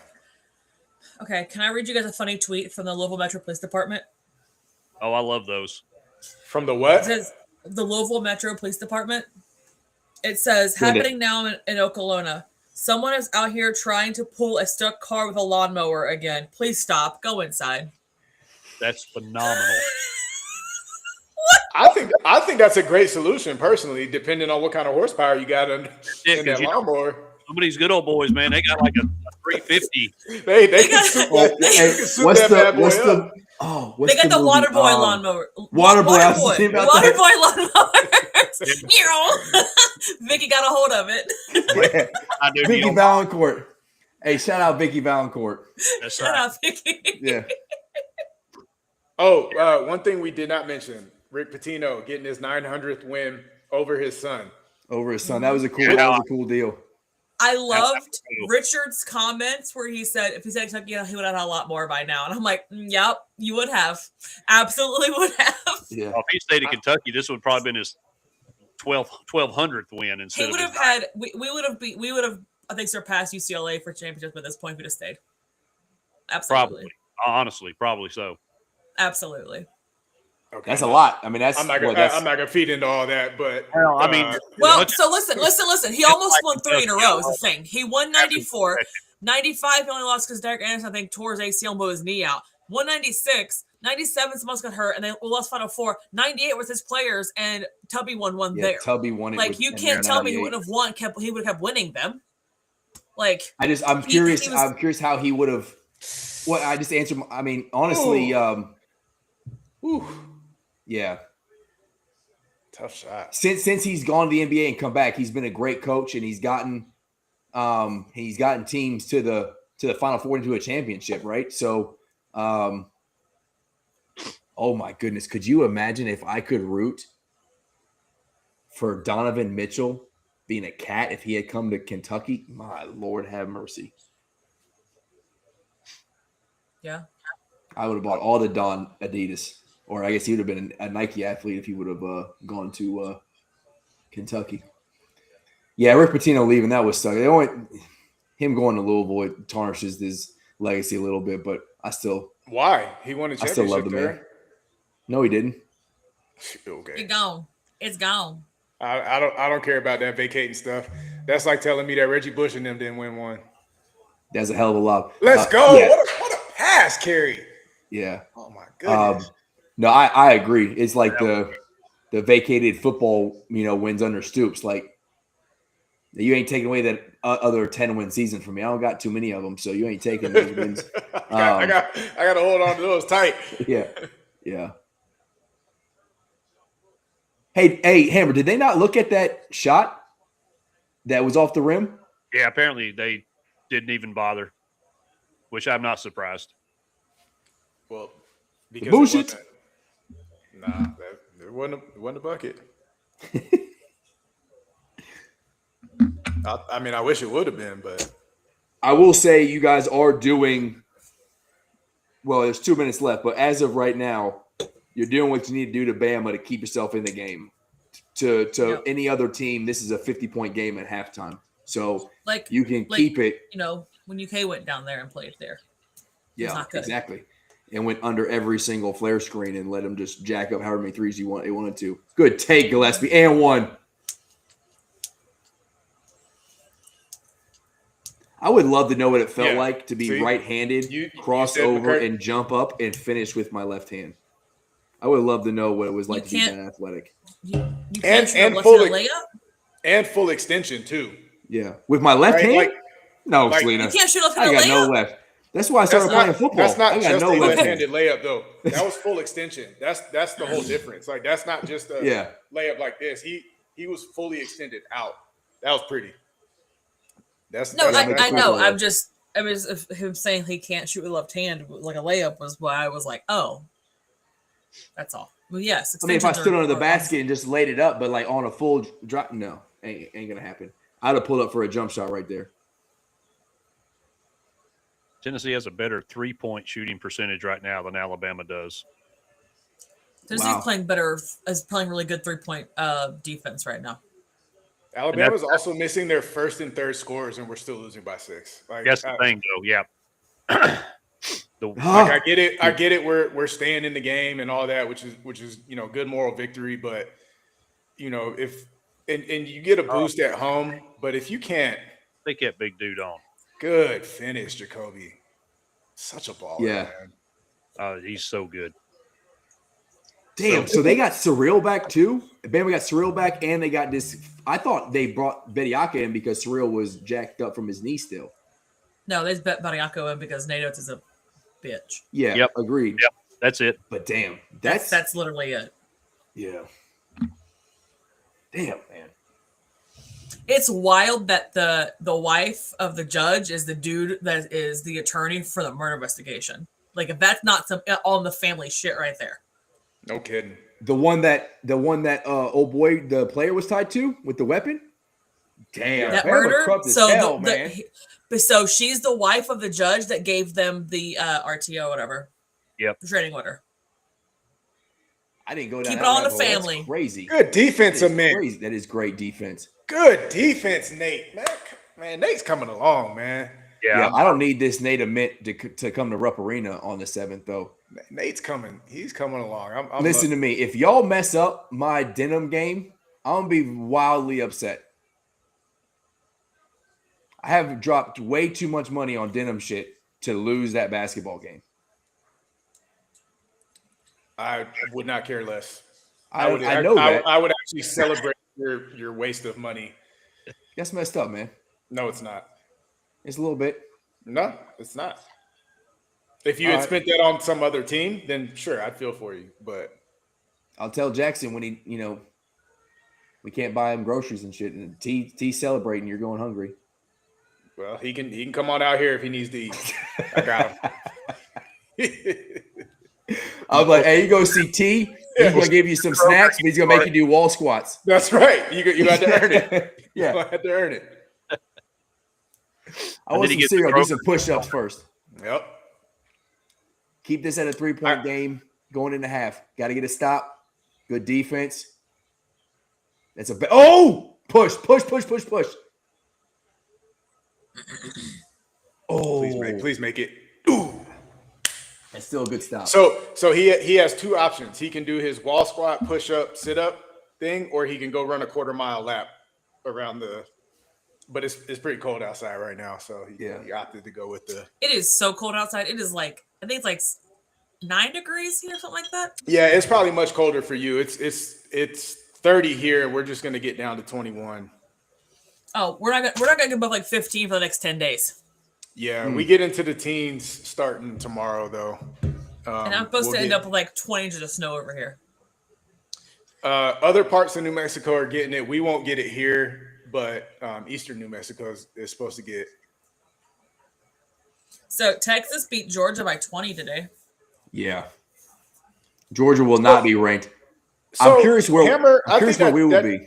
S4: Okay, can I read you guys a funny tweet from the Louisville Metro Police Department?
S2: Oh, I love those.
S3: From the what?
S4: It says the Louisville Metro Police Department. It says,
S1: Send it.
S4: happening now in Okolona. Someone is out here trying to pull a stuck car with a lawnmower again. Please stop. Go inside.
S2: That's phenomenal.
S3: I think that's a great solution, personally, depending on what kind of horsepower you got in that lawnmower.
S2: Some of these good old boys, man, they got like a 350.
S3: They can suit that bad boy up.
S4: They got the water boy lawnmower.
S1: Water boy
S4: lawnmower. Vicky got a hold of it.
S1: Vicky Valancourt. Hey, shout out Vicky Valancourt.
S4: Shout out Vicky.
S1: Yeah.
S3: One thing we did not mention: Rick Pitino getting his 900th win over his son.
S1: That was a cool deal.
S4: I loved Richard's comments where he said, if he said Kentucky, he would have had a lot more by now. And I'm like, yep, you would have. Absolutely would have.
S1: Yeah.
S2: Well, if he stayed in Kentucky, this would probably been his 1200th win instead
S4: he would have had, we would have, I think, surpassed UCLA for championship at this point if we'd have stayed. Absolutely.
S2: Probably. Honestly, probably so.
S4: Absolutely.
S3: Okay.
S1: That's a lot. I mean,
S3: I'm not gonna feed into all that, but
S4: so listen. He almost won 3 in a row. Is the thing. He won 94, 95. He only lost because Derek Anderson, I think, tore his ACL and blew his knee out. 196, 97. Someone else got hurt, and then we lost Final Four. 98 with his players, and Tubby won one there.
S1: Tubby won it.
S4: Like you can't tell me he wouldn't have won. He would have kept winning them. Like
S1: I'm curious. I'm curious how he would have. What I just answered. I mean, honestly, yeah.
S3: Tough shot.
S1: Since he's gone to the NBA and come back, he's been a great coach, and he's gotten teams to the Final Four into a championship, right? So, oh my goodness, could you imagine if I could root for Donovan Mitchell being a Cat if he had come to Kentucky? My Lord, have mercy.
S4: Yeah.
S1: I would have bought all the Don Adidas. Or I guess he would have been a Nike athlete if he would have gone to Kentucky. Yeah, Rick Pitino leaving, that was sucky. Him going to Louisville, it tarnishes his legacy a little bit, but I still –
S3: Why? He won a championship.
S1: I still love the man. No, he didn't.
S3: Okay.
S4: It's gone. It's gone.
S3: I don't care about that vacating stuff. That's like telling me that Reggie Bush and them didn't win one.
S1: That's a hell of a lot.
S3: Let's go.
S1: Yeah.
S3: What a pass carry.
S1: Yeah.
S3: Oh, my goodness.
S1: No, I agree. It's like the vacated football, wins under Stoops. Like, you ain't taking away that other 10-win season from me. I don't got too many of them, so you ain't taking those wins.
S3: I got to hold on to those tight.
S1: Yeah. Hey, Hammer, did they not look at that shot that was off the rim?
S2: Yeah, apparently they didn't even bother, which I'm not surprised.
S3: Well,
S1: because bullshit.
S3: Nah, it wasn't a bucket. I mean, I wish it would have been, but
S1: I will say you guys are doing well. There's 2 minutes left, but as of right now, you're doing what you need to do to Bama to keep yourself in the game. To any other team, this is a 50-point game at halftime, so you can keep it.
S4: When UK went down there and played there.
S1: Yeah, exactly. And went under every single flare screen and let them just jack up however many threes they wanted to. Good take, Gillespie. And one. I would love to know what it felt like to be right-handed, cross over, and jump up and finish with my left hand. I would love to know what it was like to be that athletic.
S3: And full extension, too.
S1: Yeah. With my left hand? No, Selena.
S4: You can't shoot left
S1: I got no left. That's why I started playing football.
S3: That's not just a left-handed layup, though. That was full extension. That's the whole difference. Like, that's not just a layup like this. He was fully extended out. That was pretty.
S4: I know. I'm just him saying he can't shoot with left hand like a layup was why I was like, oh, that's all. Well, yes.
S1: I mean, if I stood under the basket and just laid it up, but like on a full drop, no, ain't gonna happen. I'd have pulled up for a jump shot right there.
S2: Tennessee has a better 3-point shooting percentage right now than Alabama does.
S4: Tennessee's playing better, is playing really good 3-point defense right now.
S3: Alabama's also missing their first and third scores, and we're still losing by 6.
S2: That's the thing, though. Yeah.
S3: I get it. We're staying in the game and all that, which is good moral victory. But if and you get a boost at home, but if you can't,
S2: They kept big dude on.
S3: good finish, Jacoby. Such a baller,
S1: Yeah.
S3: man.
S2: He's so good.
S1: Damn, so they got Surreal back too? Bama got Surreal back, and they got this. I thought they brought Bediaka in because Surreal was jacked up from his knee still.
S4: No, they bet Bariaco in because Nate Oates is a bitch.
S1: Yeah,
S2: Yep.
S1: agreed.
S2: Yep, that's it.
S1: But damn,
S4: That's literally it.
S1: yeah. Damn, man.
S4: It's wild that the wife of the judge is the dude that is the attorney for the murder investigation. Like, if that's not some all in the family shit right there.
S3: No kidding.
S1: The one that old boy, the player was tied to with the weapon. Damn,
S4: That
S1: Bama
S4: murder.
S1: corrupt as
S4: So
S1: hell, man.
S4: so she's the wife of the judge that gave them the RTO, whatever.
S2: Yep.
S4: Restraining order.
S1: I didn't go down.
S4: Keep
S1: that
S4: it all in the
S1: rabbit hole. That's
S4: family.
S1: crazy.
S3: Good defense,
S1: That is
S3: man.
S1: crazy. That is great defense.
S3: Good defense, Nate. Man, Nate's coming along, man.
S2: Yeah.
S1: I don't need this Nate Mint to come to Rupp Arena on the 7th, though.
S3: Nate's coming. He's coming along.
S1: Listen to me. If y'all mess up my denim game, I'm going to be wildly upset. I have dropped way too much money on denim shit to lose that basketball game.
S3: I would not care less.
S1: I know that.
S3: I would actually celebrate your waste of money.
S1: That's messed up, man.
S3: No, it's not.
S1: It's a little bit.
S3: No, it's not. If you had spent that on some other team, then sure, I'd feel for you. But
S1: I'll tell Jackson when we can't buy him groceries and shit, and T's celebrating, you're going hungry.
S3: Well, he can come on out here if he needs to eat. I got him.
S1: I was like, hey, you go see T. He's going to give you some snacks, but he's going to make you do wall squats.
S3: That's right. You had to earn it.
S1: Yeah.
S3: You had to earn it.
S1: I want some cereal. Do some push-ups first.
S3: Yep.
S1: Keep this at a 3-point game going into half. Got to get a stop. Good defense. That's a push. Oh,
S3: Please make it.
S1: That's still a good stop.
S3: So he has two options. He can do his wall squat, push up, sit up thing, or he can go run a quarter-mile lap around the. But it's pretty cold outside right now, so he opted to go with the.
S4: It is so cold outside. It is like, I think it's like 9 degrees here, something like that.
S3: Yeah, it's probably much colder for you. It's 30 here. We're just gonna get down to 21.
S4: Oh, we're not gonna get above like 15 for the next 10 days.
S3: Yeah, we get into the teens starting tomorrow, though.
S4: And I'm supposed to end up with like 20 inches of snow over here.
S3: Other parts of New Mexico are getting it. We won't get it here, but eastern New Mexico is supposed to get.
S4: So Texas beat Georgia by 20 today.
S1: Yeah. Georgia will not be ranked.
S3: So,
S1: I'm curious where we will be.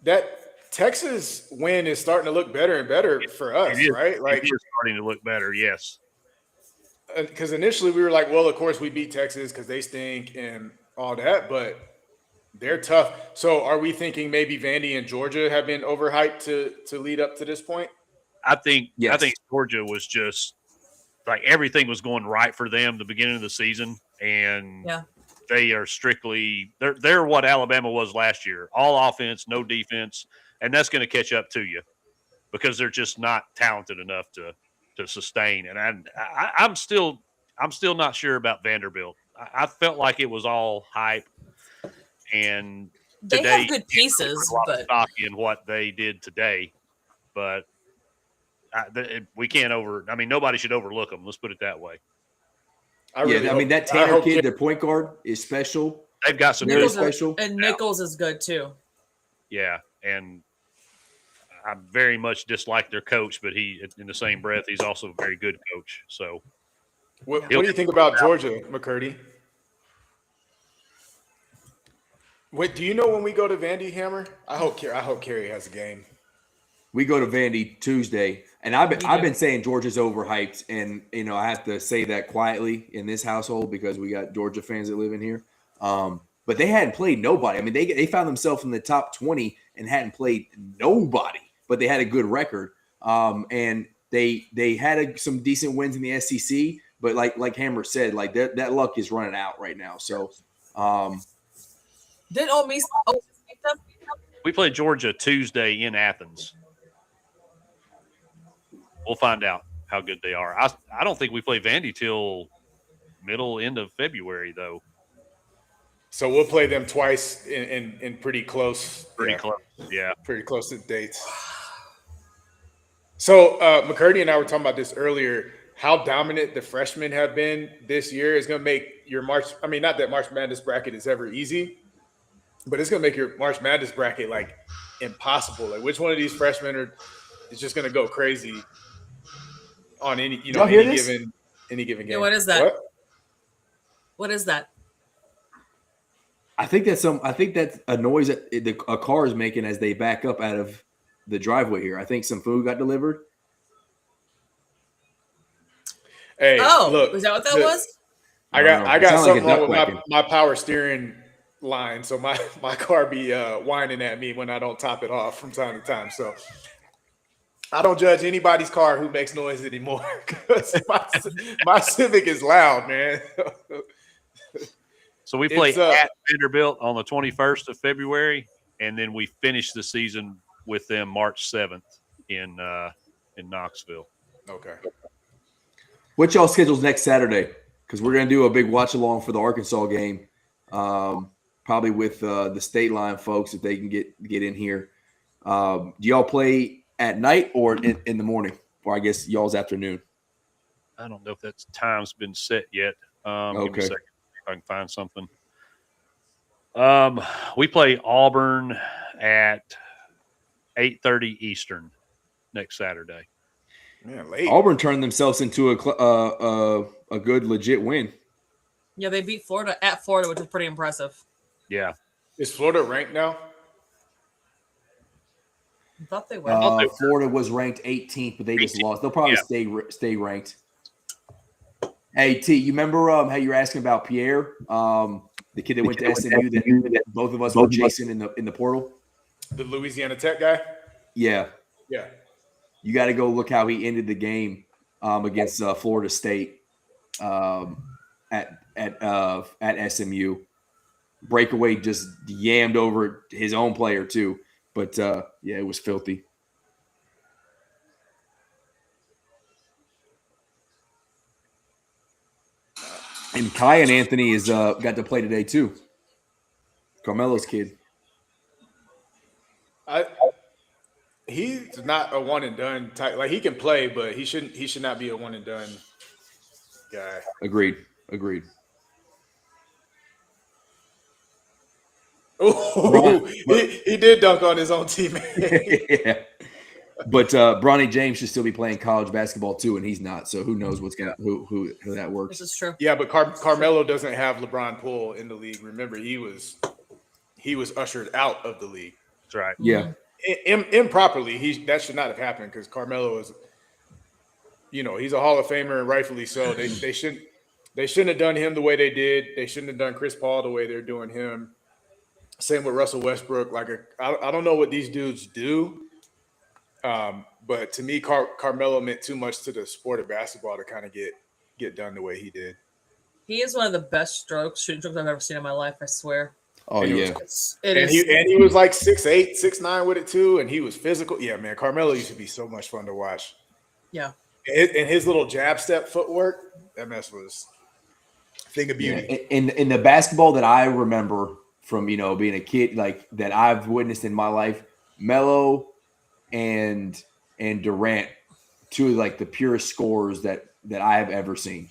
S3: That Texas win is starting to look better and better for us, right? Like,
S2: it's starting to look better, yes.
S3: Because initially we were like, well, of course we beat Texas because they stink and all that, but they're tough. So are we thinking maybe Vandy and Georgia have been overhyped to lead up to this point?
S2: I think Georgia was just like everything was going right for them the beginning of the season, and they are strictly they're what Alabama was last year, all offense, no defense. And that's going to catch up to you because they're just not talented enough to sustain. And I'm still not sure about Vanderbilt. I felt like it was all hype, and
S4: they have good pieces, but
S2: stock in what they did today. But we can't nobody should overlook them. Let's put it that way.
S1: That Tanner kid, their point guard, is special.
S2: They've got some
S1: very
S2: good
S1: special,
S4: and Nichols is good too.
S2: Yeah, and I very much dislike their coach, but in the same breath, he's also a very good coach. So,
S3: what do you think about Georgia, McCurdy? Wait, do you know when we go to Vandy, Hammer? I hope Kerry has a game.
S1: We go to Vandy Tuesday, and I've been saying Georgia's overhyped, and I have to say that quietly in this household because we got Georgia fans that live in here. But they hadn't played nobody. I mean, they found themselves in the top 20 and hadn't played nobody, but they had a good record. And they had some decent wins in the SEC, but like Hammer said, like that luck is running out right now. So
S4: did Ole Miss beat them?
S2: We play Georgia Tuesday in Athens. We'll find out how good they are. I don't think we play Vandy till end of February, though.
S3: So we'll play them twice in pretty close.
S2: Pretty close. Yeah.
S3: Pretty close to dates. So McCurdy and I were talking about this earlier. How dominant the freshmen have been this year is going to make your not that March Madness bracket is ever easy, but it's going to make your March Madness bracket like impossible. Like which one of these freshmen is just going to go crazy on any given game.
S4: Yeah, what is that? What is that?
S1: I think that's a noise that a car is making as they back up out of the driveway here. I think some food got delivered.
S3: Hey, look,
S4: is that what that was?
S3: I got something wrong with my power steering line, so my car be whining at me when I don't top it off from time to time. So I don't judge anybody's car who makes noise anymore because my Civic is loud, man.
S2: So we play at Vanderbilt on the 21st of February, and then we finish the season with them March 7th in Knoxville.
S3: Okay.
S1: What y'all schedules next Saturday? Because we're going to do a big watch along for the Arkansas game, probably with the State Line folks if they can get in here. Do y'all play at night or in the morning, or I guess y'all's afternoon?
S2: I don't know if that time's been set yet.
S1: Okay.
S2: Give me a second if I can find something. We play Auburn at 8:30 Eastern next Saturday.
S3: Man, late.
S1: Auburn turned themselves into a good legit win.
S4: Yeah, they beat Florida at Florida, which is pretty impressive.
S2: Yeah.
S3: Is Florida ranked now?
S4: I thought they were.
S1: Florida was ranked 18th, but they just lost. They'll probably stay ranked. Hey, T, you remember how you were asking about Pierre, the kid that went to SMU that both of us were chasing in the portal?
S3: The Louisiana Tech guy?
S1: Yeah.
S3: Yeah.
S1: You got to go look how he ended the game against Florida State at SMU. Breakaway just yammed over his own player too, but it was filthy. And Kai and Anthony is got to play today too. Carmelo's kid.
S3: He's not a one and done type. Like he can play, but he should not be a one and done guy.
S1: Agreed.
S3: Oh, he did dunk on his own teammate.
S1: Yeah. But Bronny James should still be playing college basketball too, and he's not. So who knows who that works?
S4: This is true.
S3: Yeah, but Carmelo doesn't have LeBron Poole in the league. Remember, he was ushered out of the league.
S2: That's right.
S1: Yeah.
S3: Improperly. That should not have happened because Carmelo is, he's a Hall of Famer and rightfully so. They shouldn't have done him the way they did. They shouldn't have done Chris Paul the way they're doing him. Same with Russell Westbrook. I don't know what these dudes do. But to me, Carmelo meant too much to the sport of basketball to kind of get done the way he did.
S4: He is one of the best shooting strokes I've ever seen in my life, I swear.
S1: Oh, yeah.
S3: He was like 6'8", 6'9" with it too, and he was physical. Yeah, man, Carmelo used to be so much fun to watch.
S4: Yeah.
S3: And his little jab step footwork, that mess was a thing of beauty.
S1: Yeah. In the basketball that I remember from, being a kid, like that I've witnessed in my life, Melo and Durant, two of like the purest scorers that I've ever seen.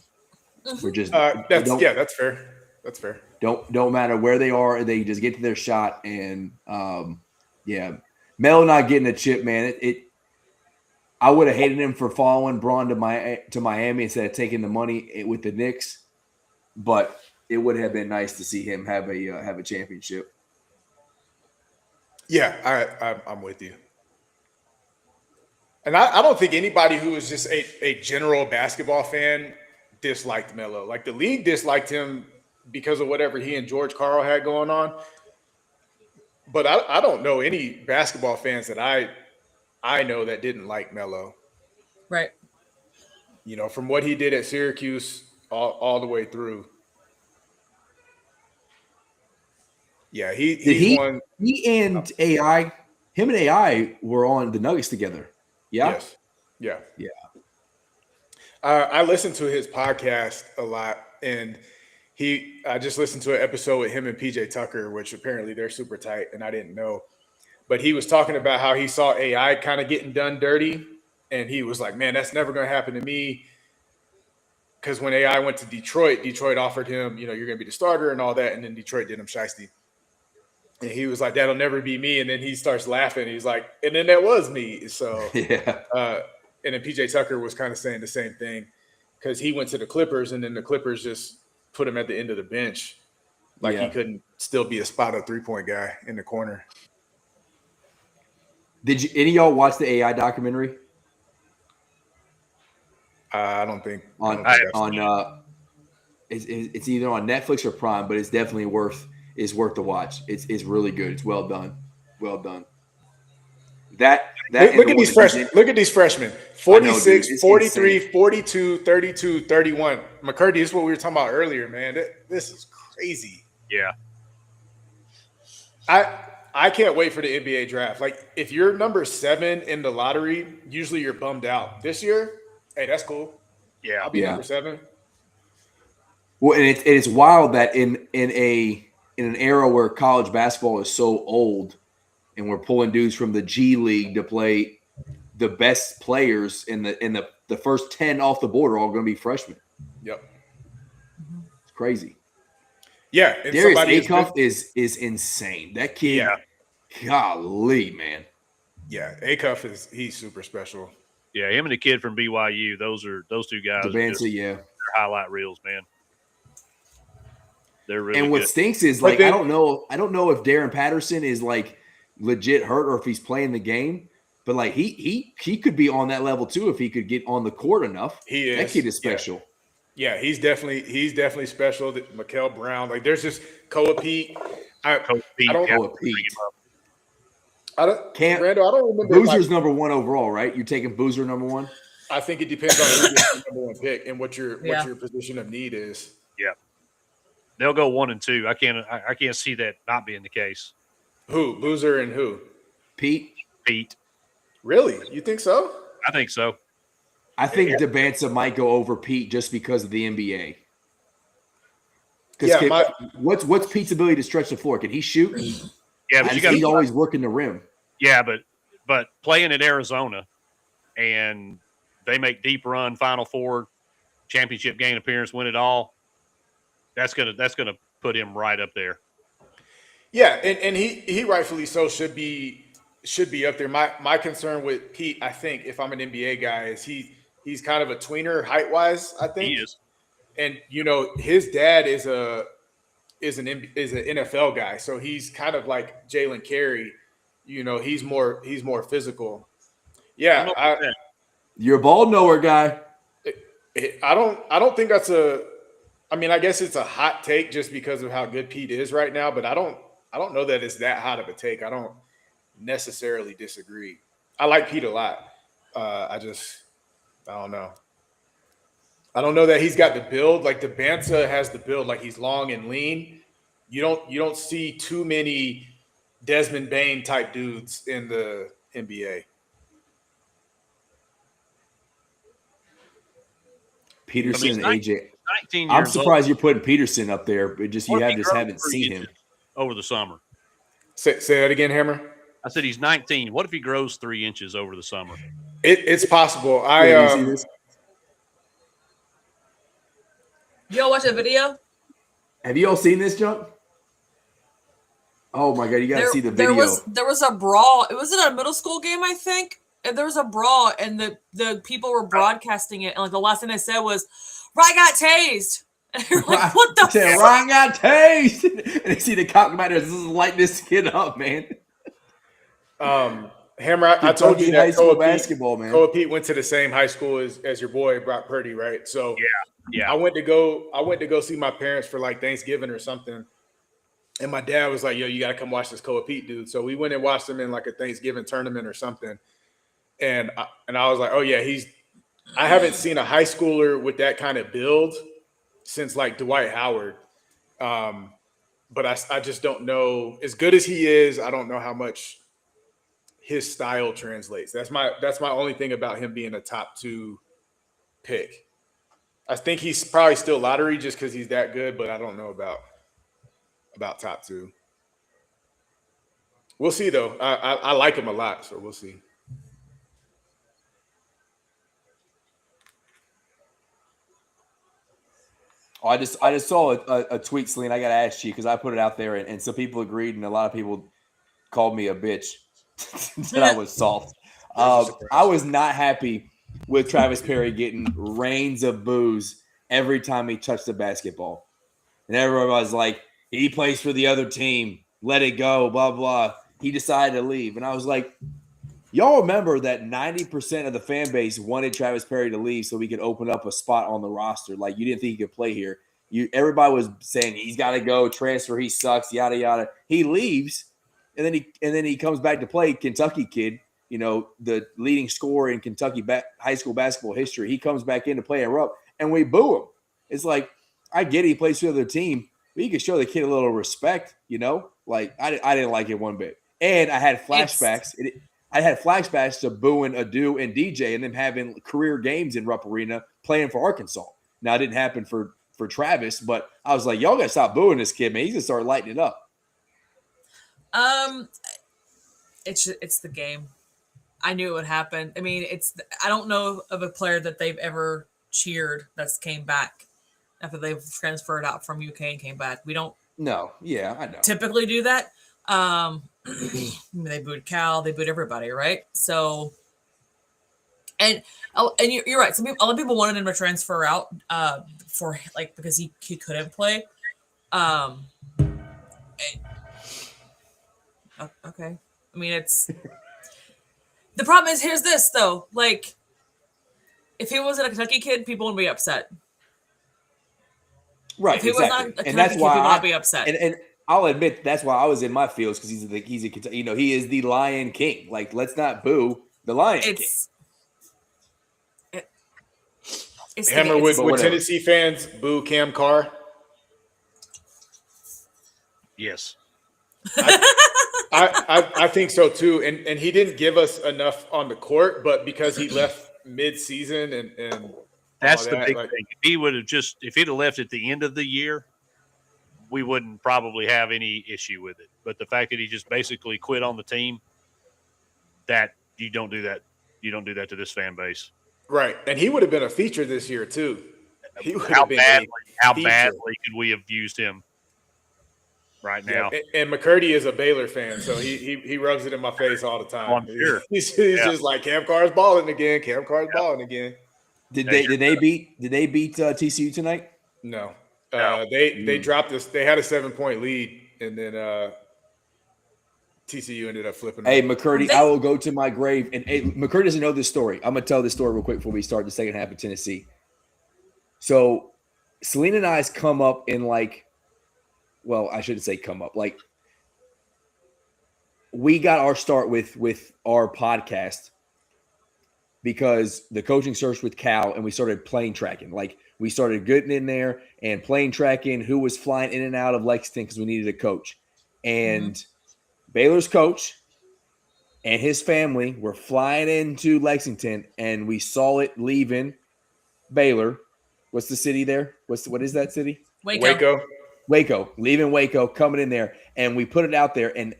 S1: We're just
S3: that's fair. That's fair.
S1: Don't matter where they are, they just get to their shot. And Melo not getting a chip, man. I would have hated him for following Braun to Miami instead of taking the money with the Knicks, but it would have been nice to see him have a championship.
S3: Yeah, I'm with you. And I don't think anybody who was just a general basketball fan disliked Melo. Like the league disliked him because of whatever he and George Karl had going on. But I don't know any basketball fans that I know that didn't like Melo.
S4: Right.
S3: From what he did at Syracuse all the way through. Yeah,
S1: He
S3: one.
S1: and AI, him and AI were on the Nuggets together. Yeah.
S3: Yes. Yeah.
S1: Yeah.
S3: I listened to his podcast a lot, and I just listened to an episode with him and PJ Tucker, which apparently they're super tight, and I didn't know. But he was talking about how he saw AI kind of getting done dirty, and he was like, "Man, that's never going to happen to me." Because when AI went to Detroit, Detroit offered him, you're going to be the starter and all that, and then Detroit did him shiesty. And he was like, "That'll never be me." And then he starts laughing. He's like, "And then that was me." So
S1: Yeah.
S3: And then PJ Tucker was kind of saying the same thing because he went to the Clippers, and then the Clippers just put him at the end of the bench. Like he couldn't still be a spot-up three-point guy in the corner.
S1: Did any of y'all watch the AI documentary?
S3: I don't think
S1: it's either on Netflix or Prime, but it's definitely worth the watch. It's really good. It's well done. Well done.
S3: Look at these freshmen. Look at these freshmen. 46,
S1: know,
S3: 43,
S1: insane.
S3: 42, 32, 31. McCurdy, this is what we were talking about earlier, man. This is crazy.
S2: Yeah.
S3: I can't wait for the NBA draft. Like, if you're number 7 in the lottery, usually you're bummed out. This year, hey, that's cool.
S2: Yeah.
S3: I'll be number 7.
S1: Well, and it's wild that in an era where college basketball is so old, and we're pulling dudes from the G League to play the best players in the first 10 off the board are all going to be freshmen.
S3: Yep.
S1: It's crazy.
S3: Yeah.
S1: Darius Acuff is insane. That kid, golly, man.
S3: Yeah, Acuff he's super special.
S2: Yeah, him and the kid from BYU, those two guys.
S1: They're
S2: highlight reels, man. They're really
S1: and what
S2: good.
S1: stinks is like I don't know if Darren Patterson is like legit hurt or if he's playing the game, but like he could be on that level too if he could get on the court enough.
S3: He is.
S1: That kid is special.
S3: Yeah, he's definitely special. Mikel Brown, like there's just Koa Pete. I don't remember.
S1: Boozer's number 1 overall, right? You're taking Boozer number 1.
S3: I think it depends on who gets the number 1 pick and what your position of need is.
S2: Yeah, they'll go 1 and 2. I can't see that not being the case.
S3: Who? Boozer and who?
S1: Pete.
S3: Really? You think so?
S2: I think so.
S1: I think Debanza might go over Pete just because of the NBA. What's Pete's ability to stretch the floor? Can he shoot?
S2: Yeah, but
S1: he's always working the rim.
S2: Yeah, but playing in Arizona, and they make deep run, Final Four, championship game appearance, win it all. That's gonna put him right up there.
S3: Yeah, and he rightfully so should be up there. My concern with Pete, I think, if I'm an NBA guy, is he's kind of a tweener height wise. I think
S2: he is, and
S3: his dad is an NFL guy, so he's kind of like Jalen Carey. He's more physical. Yeah,
S1: you're a ball knower guy.
S3: I don't think that's I guess it's a hot take just because of how good Pete is right now, but I don't know that it's that hot of a take. I don't necessarily disagree. I like Pete a lot. I don't know. I don't know that he's got the build. Like Debanza has the build, like he's long and lean. You don't see too many Desmond Bain type dudes in the NBA.
S1: Peterson and AJ.
S2: 19
S1: I'm
S2: years
S1: surprised
S2: old.
S1: you're putting Peterson up there, but just you haven't seen him
S2: over the summer.
S3: Say that again, Hammer.
S2: I said he's 19. What if he grows 3 inches over the summer?
S3: It's possible.
S4: Y'all watch a video?
S1: Have you all seen this, Junk? Oh my god, you gotta see the video.
S4: There was a brawl. It was in a middle school game, I think. And there was a brawl, and the people were broadcasting it, and like the last thing they said was, "Ryan got tased." And you're like, "What the fuck?"
S1: Ryan got tased. And they see the cop commander. This is light this kid up, man.
S3: Hammer, I told you that
S1: basketball, man.
S3: Koa Pete went to the same high school as your boy Brock Purdy, right? So
S2: yeah.
S3: I went to go see my parents for like Thanksgiving or something, and my dad was like, "Yo, you got to come watch this Koa Pete dude." So we went and watched him in like a Thanksgiving tournament or something, and I was like, "Oh yeah, I haven't seen a high schooler with that kind of build since like Dwight Howard." but I just don't know. As good as he is, I don't know how much his style translates. That's my only thing about him being a top 2 pick. I think he's probably still lottery just because he's that good, but I don't know about top 2. We'll see though. I like him a lot, so we'll see.
S1: Oh, I just saw a tweet, Celine. I got to ask you because I put it out there, and some people agreed, and a lot of people called me a bitch that I was soft. I was not happy with Travis Perry getting rains of boos every time he touched the basketball, and everyone was like, "He plays for the other team. Let it go." Blah blah. He decided to leave, and I was like, y'all remember that 90% of the fan base wanted Travis Perry to leave so we could open up a spot on the roster. Like, you didn't think he could play here. Everybody was saying he's got to go, transfer, he sucks, yada yada. He leaves, and then he comes back to play. Kentucky kid, the leading scorer in Kentucky high school basketball history. He comes back in to play and and we boo him. It's like, I get it, he plays for the other team, but you can show the kid a little respect, Like, I didn't like it one bit. And I had flashbacks. I had flashbacks to booing Adu and DJ and them having career games in Rupp Arena playing for Arkansas. Now, it didn't happen for Travis, but I was like, y'all got to stop booing this kid, man. He's going to start lighting it up.
S4: It's the game. I knew it would happen. I mean, I don't know of a player that they've ever cheered that's came back after they've transferred out from UK and came back. We don't.
S1: No, yeah, I know.
S4: Typically do that. They booed Cal, they booed everybody, right? So, and you're right. A lot of people wanted him to transfer out because he couldn't play. Okay. I mean, the problem is, here's this though. Like, if he wasn't a Kentucky kid, people would be upset.
S1: Right.
S4: If he was not a Kentucky
S1: and that's
S4: kid,
S1: why
S4: people would be upset.
S1: And I'll admit that's why I was in my feels because he's a he is the Lion King. Like, let's not boo the Lion King.
S3: Hammer, would Tennessee fans boo Cam Carr?
S2: Yes.
S3: I think so too. And he didn't give us enough on the court, but because he left mid-season and
S2: that's the big thing. If he'd have left at the end of the year, we wouldn't probably have any issue with it. But the fact that he just basically quit on the team, that you don't do that. You don't do that to this fan base.
S3: Right. And he would have been a feature this year too.
S2: How badly could we have used him right now?
S3: Yeah. And McCurdy is a Baylor fan, so he rubs it in my face all the time.
S2: Oh, I'm sure.
S3: He's just like, Cam Carr's balling again. Cam Carr's balling again.
S1: Did they beat TCU tonight?
S3: No.
S2: No.
S3: They dropped this. They had a 7-point lead, and then TCU ended up flipping.
S1: Hey, McCurdy, I will go to my grave. And McCurdy doesn't know this story. I'm going to tell this story real quick before we start the second half of Tennessee. So, Selena and I's come up in I shouldn't say come up. Like, we got our start with our podcast because the coaching search with Cal, and we started plane tracking. Like, we started getting in there and plane tracking who was flying in and out of Lexington because we needed a coach. And Baylor's coach and his family were flying into Lexington, and we saw it leaving Baylor. What's the city there? What is that city?
S3: Waco.
S1: Leaving Waco, coming in there, and we put it out there, and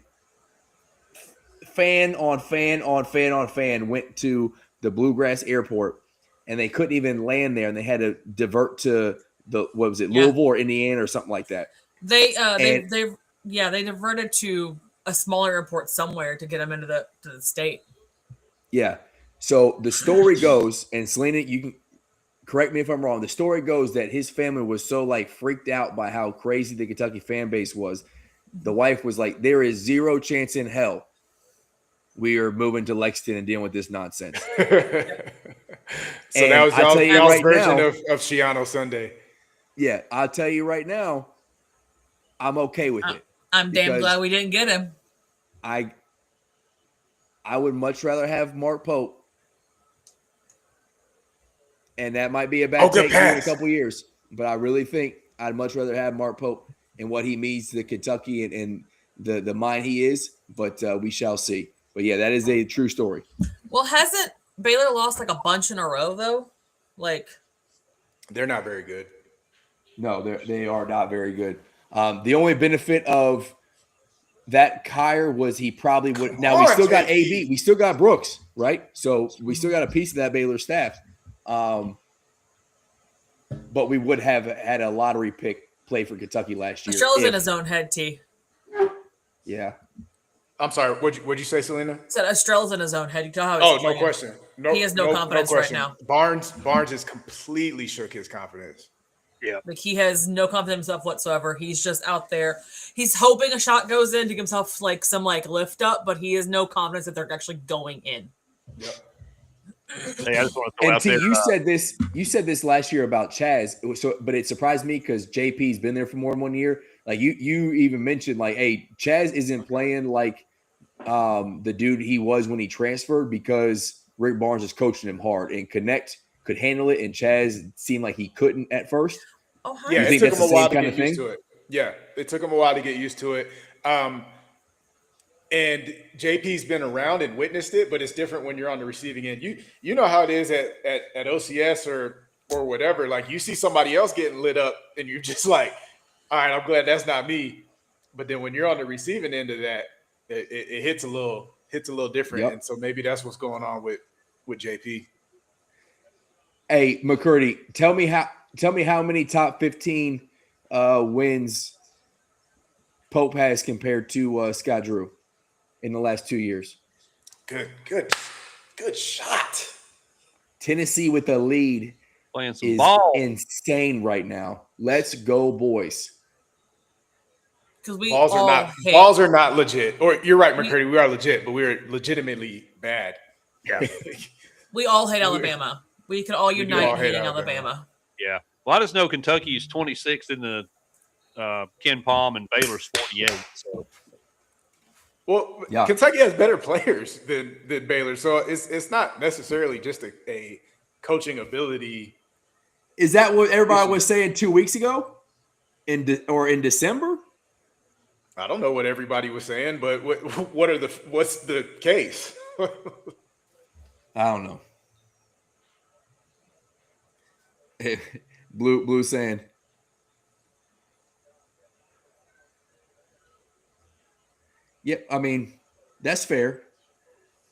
S1: fan on fan went to the Bluegrass Airport, and they couldn't even land there, and they had to divert to Louisville or Indiana or something like that.
S4: They diverted to a smaller airport somewhere to get them into the state.
S1: Yeah. So the story goes, and Selena, you can correct me if I'm wrong. The story goes that his family was so freaked out by how crazy the Kentucky fan base was. The wife was like, "There is zero chance in hell we are moving to Lexington and dealing with this nonsense."
S3: So
S1: and
S3: that was y'all's
S1: right
S3: version
S1: now,
S3: of Shiano Sunday.
S1: Yeah, I'll tell you right now, I'm okay with it.
S4: I'm damn glad we didn't get him.
S1: I would much rather have Mark Pope, and that might be a bad take in a couple years, but I really think I'd much rather have Mark Pope and what he means to Kentucky and the mind he is. But we shall see. But yeah, that is a true story.
S4: Well, hasn't Baylor lost like a bunch in a row though? Like
S3: They're not very good.
S1: No, they are not very good. The only benefit of that Kyer was he probably would. Now we still got AB, we still got Brooks, right? So we still got a piece of that Baylor staff. But we would have had a lottery pick play for Kentucky last year.
S4: Estrella's in his own head, T.
S1: Yeah.
S3: I'm sorry. What'd you say, Selena?
S4: Said Estrella's in his own head. You know how
S3: Oh, no question. No,
S4: he has no confidence right now.
S3: Barnes has completely shook his confidence.
S2: Yeah.
S4: Like he has no confidence in himself whatsoever. He's just out there. He's hoping a shot goes in to give himself like some like lift up, but he has no confidence that they're actually going in.
S3: Yep.
S2: Hey, I just want to throw
S1: And
S2: out
S1: T,
S2: there.
S1: you said this last year about Chaz. But it surprised me because JP's been there for more than 1 year. Like you even mentioned, like, hey, Chaz isn't playing like the dude he was when he transferred because Rick Barnes is coaching him hard, and Connect could handle it, and Chaz seemed like he couldn't at first.
S4: Oh, hi.
S3: Yeah,
S1: You
S3: it
S1: think
S3: took
S1: that's
S3: him a
S1: the
S3: while
S1: same
S3: to
S1: kind
S3: get
S1: of
S3: used to it. Yeah, it took him a while to get used to it. And JP's been around and witnessed it, but it's different when you're on the receiving end. You know how it is at OCS or whatever. Like you see somebody else getting lit up, and you're just like, all right, I'm glad that's not me. But then when you're on the receiving end of that, it hits a little different.
S1: Yep.
S3: And so maybe that's what's going on with JP.
S1: Hey, McCurdy, tell me how many top 15 wins Pope has compared to Scott Drew in the last 2 years.
S3: Good shot.
S1: Tennessee with the lead
S2: Playing some
S1: is
S2: ball.
S1: insane right now. Let's go, boys.
S4: Because we
S3: Balls are not legit. Or you're right, McCurdy. We are legit, but we're legitimately bad.
S2: Yeah.
S4: we all hate Alabama. We could all unite
S3: all
S4: in
S3: hate
S4: hating
S3: Alabama.
S4: Alabama.
S2: Yeah. Well, I just know Kentucky is 26th in the Ken Palm, and Baylor's 48. So
S3: Well,
S1: Yeah.
S3: Kentucky has better players than Baylor, so it's not necessarily just a coaching ability.
S1: Is that what everybody was saying 2 weeks ago, in December?
S3: I don't know what everybody was saying, but what's the case?
S1: I don't know. Blue saying. Yep, I mean, that's fair.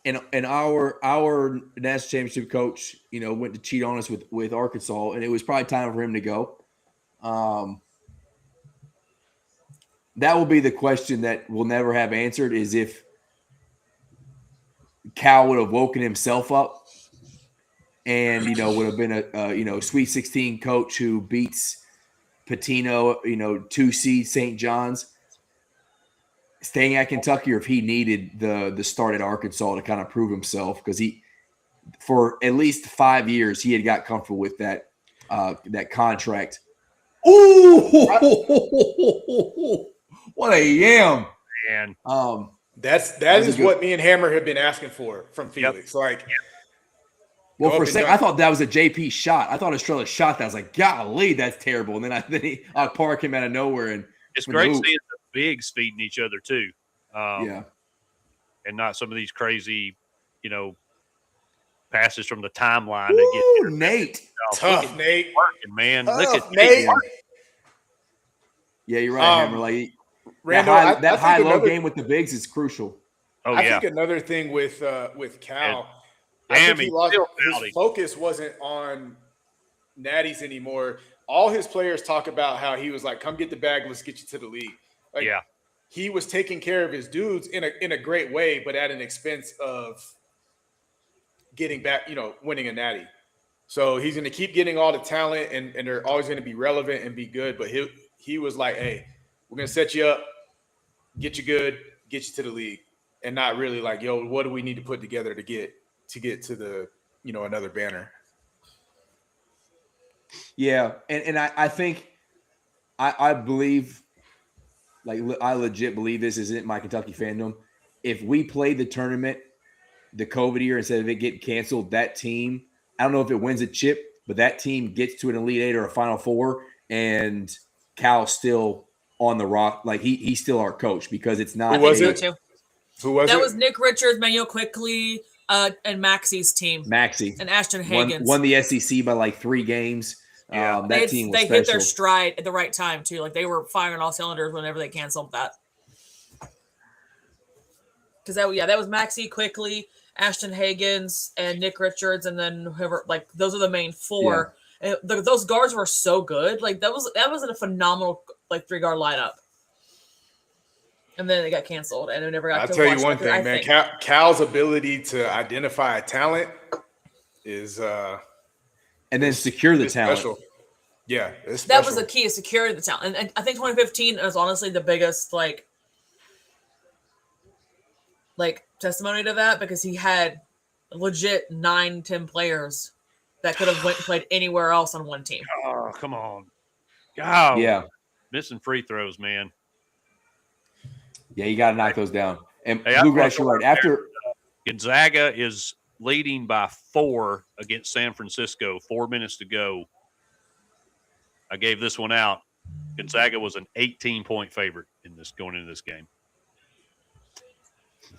S1: And our national championship coach, went to cheat on us with Arkansas, and it was probably time for him to go. That will be the question that we'll never have answered, is if Cal would have woken himself up and, would have been a Sweet 16 coach who beats Patino, 2 seed St. John's, staying at Kentucky, or if he needed the start at Arkansas to kind of prove himself, because for at least 5 years, he had got comfortable with that contract. Ooh, what a yam!
S2: and
S3: That is what me and Hammer have been asking for from Felix.
S2: Yep.
S1: Well, for a second, I thought that was a JP shot. I thought Estrella shot that. I was like, golly, that's terrible. And then I park him out of nowhere. And
S2: it's great seeing the bigs feeding each other too.
S1: Yeah.
S2: And not some of these crazy, passes from the timeline.
S1: Ooh, Nate.
S3: Tough, Nate.
S2: Working, man. Look at
S3: Nate.
S1: Yeah, you're right, Hammer. Like,
S3: Randall,
S1: that high-low game with the bigs is crucial.
S2: Oh,
S3: I think another thing with Cal,
S2: and
S3: his focus wasn't on natties anymore. All his players talk about how he was like, come get the bag, let's get you to the league. Like, he was taking care of his dudes in a great way, but at an expense of getting back, winning a natty. So he's going to keep getting all the talent, and they're always going to be relevant and be good. But he was like, hey, we're going to set you up, get you good, get you to the league, and not really like, yo, what do we need to put together to get to the, another banner.
S1: Yeah, and I think I believe, like, I legit believe this isn't my Kentucky fandom. If we play the tournament the COVID year instead of it getting canceled, that team, I don't know if it wins a chip, but that team gets to an Elite Eight or a Final Four, and Cal still on the rock. Like he's still our coach because it's not.
S3: Who was
S4: So
S3: it?
S4: too.
S3: Who was
S4: That
S3: it?
S4: was Nick Richards, Manuel Quickly, and Maxie's team.
S1: Maxie
S4: And Ashton Hagens.
S1: won the SEC by like 3 games.
S2: Yeah.
S1: That team was
S4: they
S1: special.
S4: hit their stride at the right time too. Like they were firing all cylinders whenever they canceled that. Because that was Maxie Quickly, Ashton Hagens, and Nick Richards, and then whoever. Like those are the main 4. And those guards were so good. Like that was a phenomenal like 3-guard lineup. And then it got canceled, and it never got.
S3: I'll
S4: to
S3: tell
S4: watch
S3: you one
S4: it,
S3: thing, man. Cal's ability to identify a talent is
S1: and then secure the talent.
S3: special. Yeah, it's
S4: that
S3: special.
S4: was the key, is security of the talent. And I think 2015 is honestly the biggest like testimony to that, because he had legit 9-10 players that could have went and played anywhere else on one team.
S2: Oh, come on. God.
S1: Yeah.
S2: Missing free throws, man.
S1: Yeah, you got to knock those down. And
S2: Hey,
S1: Bluegrass, you're right. After
S2: Gonzaga is leading by 4 against San Francisco, 4 minutes to go. I gave this one out. Gonzaga was an 18-point favorite going into this game.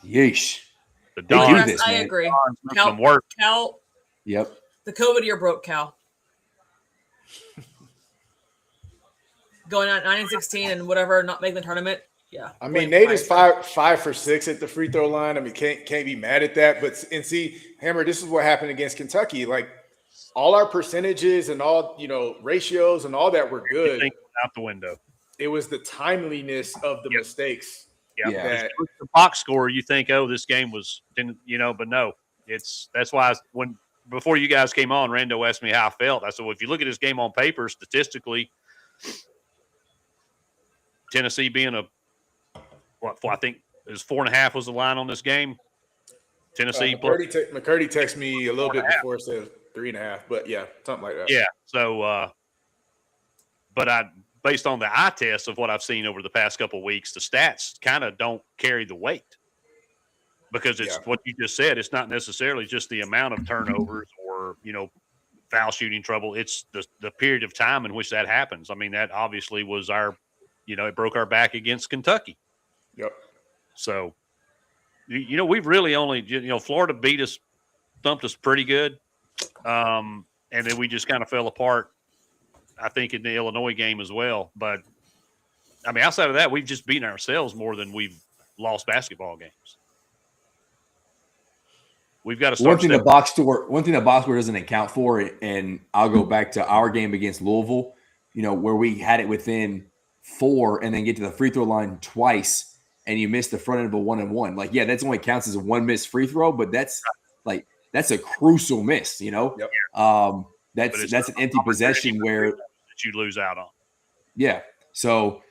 S1: yeesh.
S2: The
S1: They do
S2: Dons,
S1: this,
S4: I
S1: man.
S4: agree.
S2: making them work.
S4: Cal,
S1: Yep.
S4: the COVID year broke Cal. Going out 9-16 and whatever, not making the tournament. Yeah.
S3: I mean, Nate is 5 for 6 at the free throw line. I mean, can't be mad at that. But see, Hammer, this is what happened against Kentucky. Like all our percentages and all ratios and all that were good.
S2: Everything out the window.
S3: It was the timeliness of the mistakes.
S2: Yeah.
S1: Yeah.
S3: That,
S2: The box score, you think, oh, this game didn't, but no. That's why before you guys came on, Rando asked me how I felt. I said, well, if you look at this game on paper, statistically, Tennessee being I think it was 4.5 was the line on this game. Tennessee.
S3: McCurdy texted me a little bit before, said 3.5, but yeah, something like that.
S2: Yeah. So, but based on the eye test of what I've seen over the past couple of weeks, the stats kind of don't carry the weight, because it's what you just said. It's not necessarily just the amount of turnovers or, foul shooting trouble. It's the period of time in which that happens. I mean, that obviously was it broke our back against Kentucky.
S3: Yep.
S2: So, we've really only, Florida thumped us pretty good. And then we just kind of fell apart, I think, in the Illinois game as well. But, I mean, outside of that, we've just beaten ourselves more than we've lost basketball games. We've got to start.
S1: One thing the box score doesn't account for, and I'll go back to our game against Louisville, where we had it within 4 and then get to the free throw line twice, and you miss the front end of a 1-and-1. Like, yeah, that's only counts as a 1 missed free throw, but that's a crucial miss, Yep. That's an empty possession where
S2: that you lose out on.
S1: Yeah. So,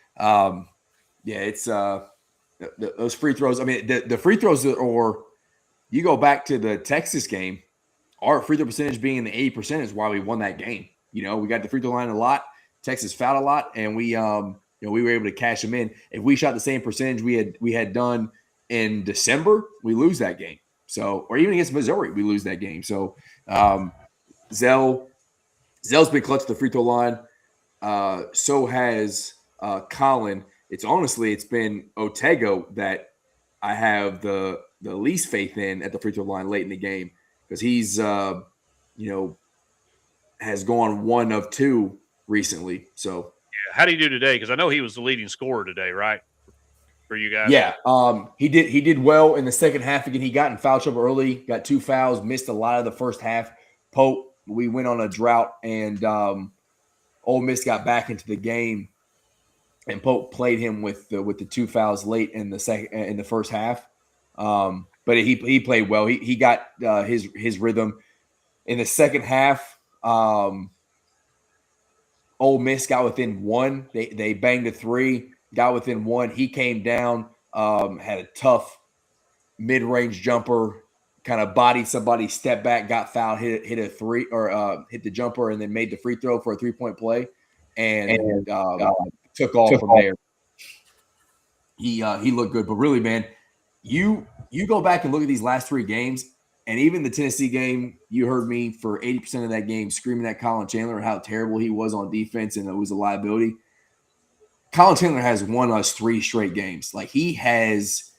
S1: it's those free throws. I mean, the free throws you go back to the Texas game, our free throw percentage being in the 80% is why we won that game. We got the free throw line a lot. Texas fouled a lot, and we were able to cash them in. If we shot the same percentage we had done in December, we lose that game. So, or even against Missouri, we lose that game. So, Zell's been clutch at the free throw line. So has Colin. It's been Otego that I have the least faith in at the free throw line late in the game, because he's has gone 1 of 2 recently. So
S2: how do you do today? Because I know he was the leading scorer today, right? For you guys.
S1: Yeah. He did well in the second half. Again, he got in foul trouble early, got 2 fouls, missed a lot of the first half. Pope, we went on a drought, and Ole Miss got back into the game, and Pope played him with the 2 fouls late in the first half. But he played well. He got his rhythm in the second half. Ole Miss got within 1. They banged a 3, got within 1. He came down, had a tough mid-range jumper, kind of bodied somebody, stepped back, got fouled, hit a 3, or hit the jumper, and then made the free throw for a 3-point play, and took off from there. He looked good, but really, man, you go back and look at these last 3 games, and even the Tennessee game, you heard me for 80% of that game screaming at Colin Chandler how terrible he was on defense and it was a liability. Colin Chandler has won us 3 straight games. Like, he has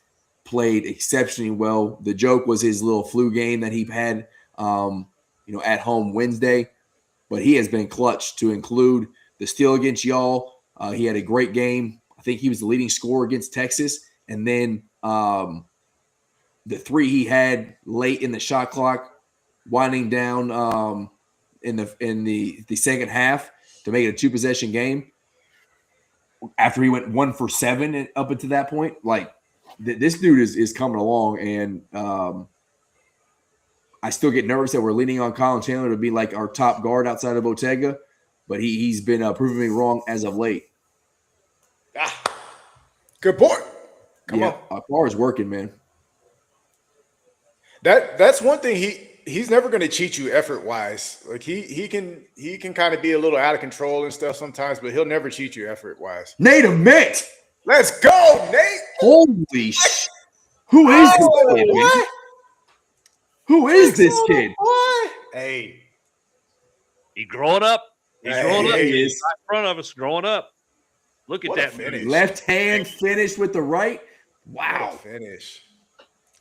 S1: played exceptionally well. The joke was his little flu game that he had, at home Wednesday, but he has been clutch to include the steal against y'all. He had a great game. I think he was the leading scorer against Texas. And then the 3 he had late in the shot clock, winding down in the second half to make it a 2-possession game. After he went 1 for 7 up until that point, like this dude is coming along, and I still get nervous that we're leaning on Colin Chandler to be like our top guard outside of Ortega, but he's been proving me wrong as of late.
S3: Good point. Come on.
S1: AllUKBall is working, man.
S3: That's one thing he's never going to cheat you effort wise. Like he can kind of be a little out of control and stuff sometimes, but he'll never cheat you effort wise.
S1: Nate Amit.
S3: Let's go, Nate.
S1: Holy sh! Who is this kid, man? Who is this kid?
S3: What? Hey,
S2: He growing up. He's growing up.
S1: He
S2: He's
S1: is.
S2: right in front of us, growing up. Look at
S3: What a
S2: that
S3: finish.
S2: move.
S1: Left hand finished with the right.
S3: what a
S1: Wow.
S3: finish.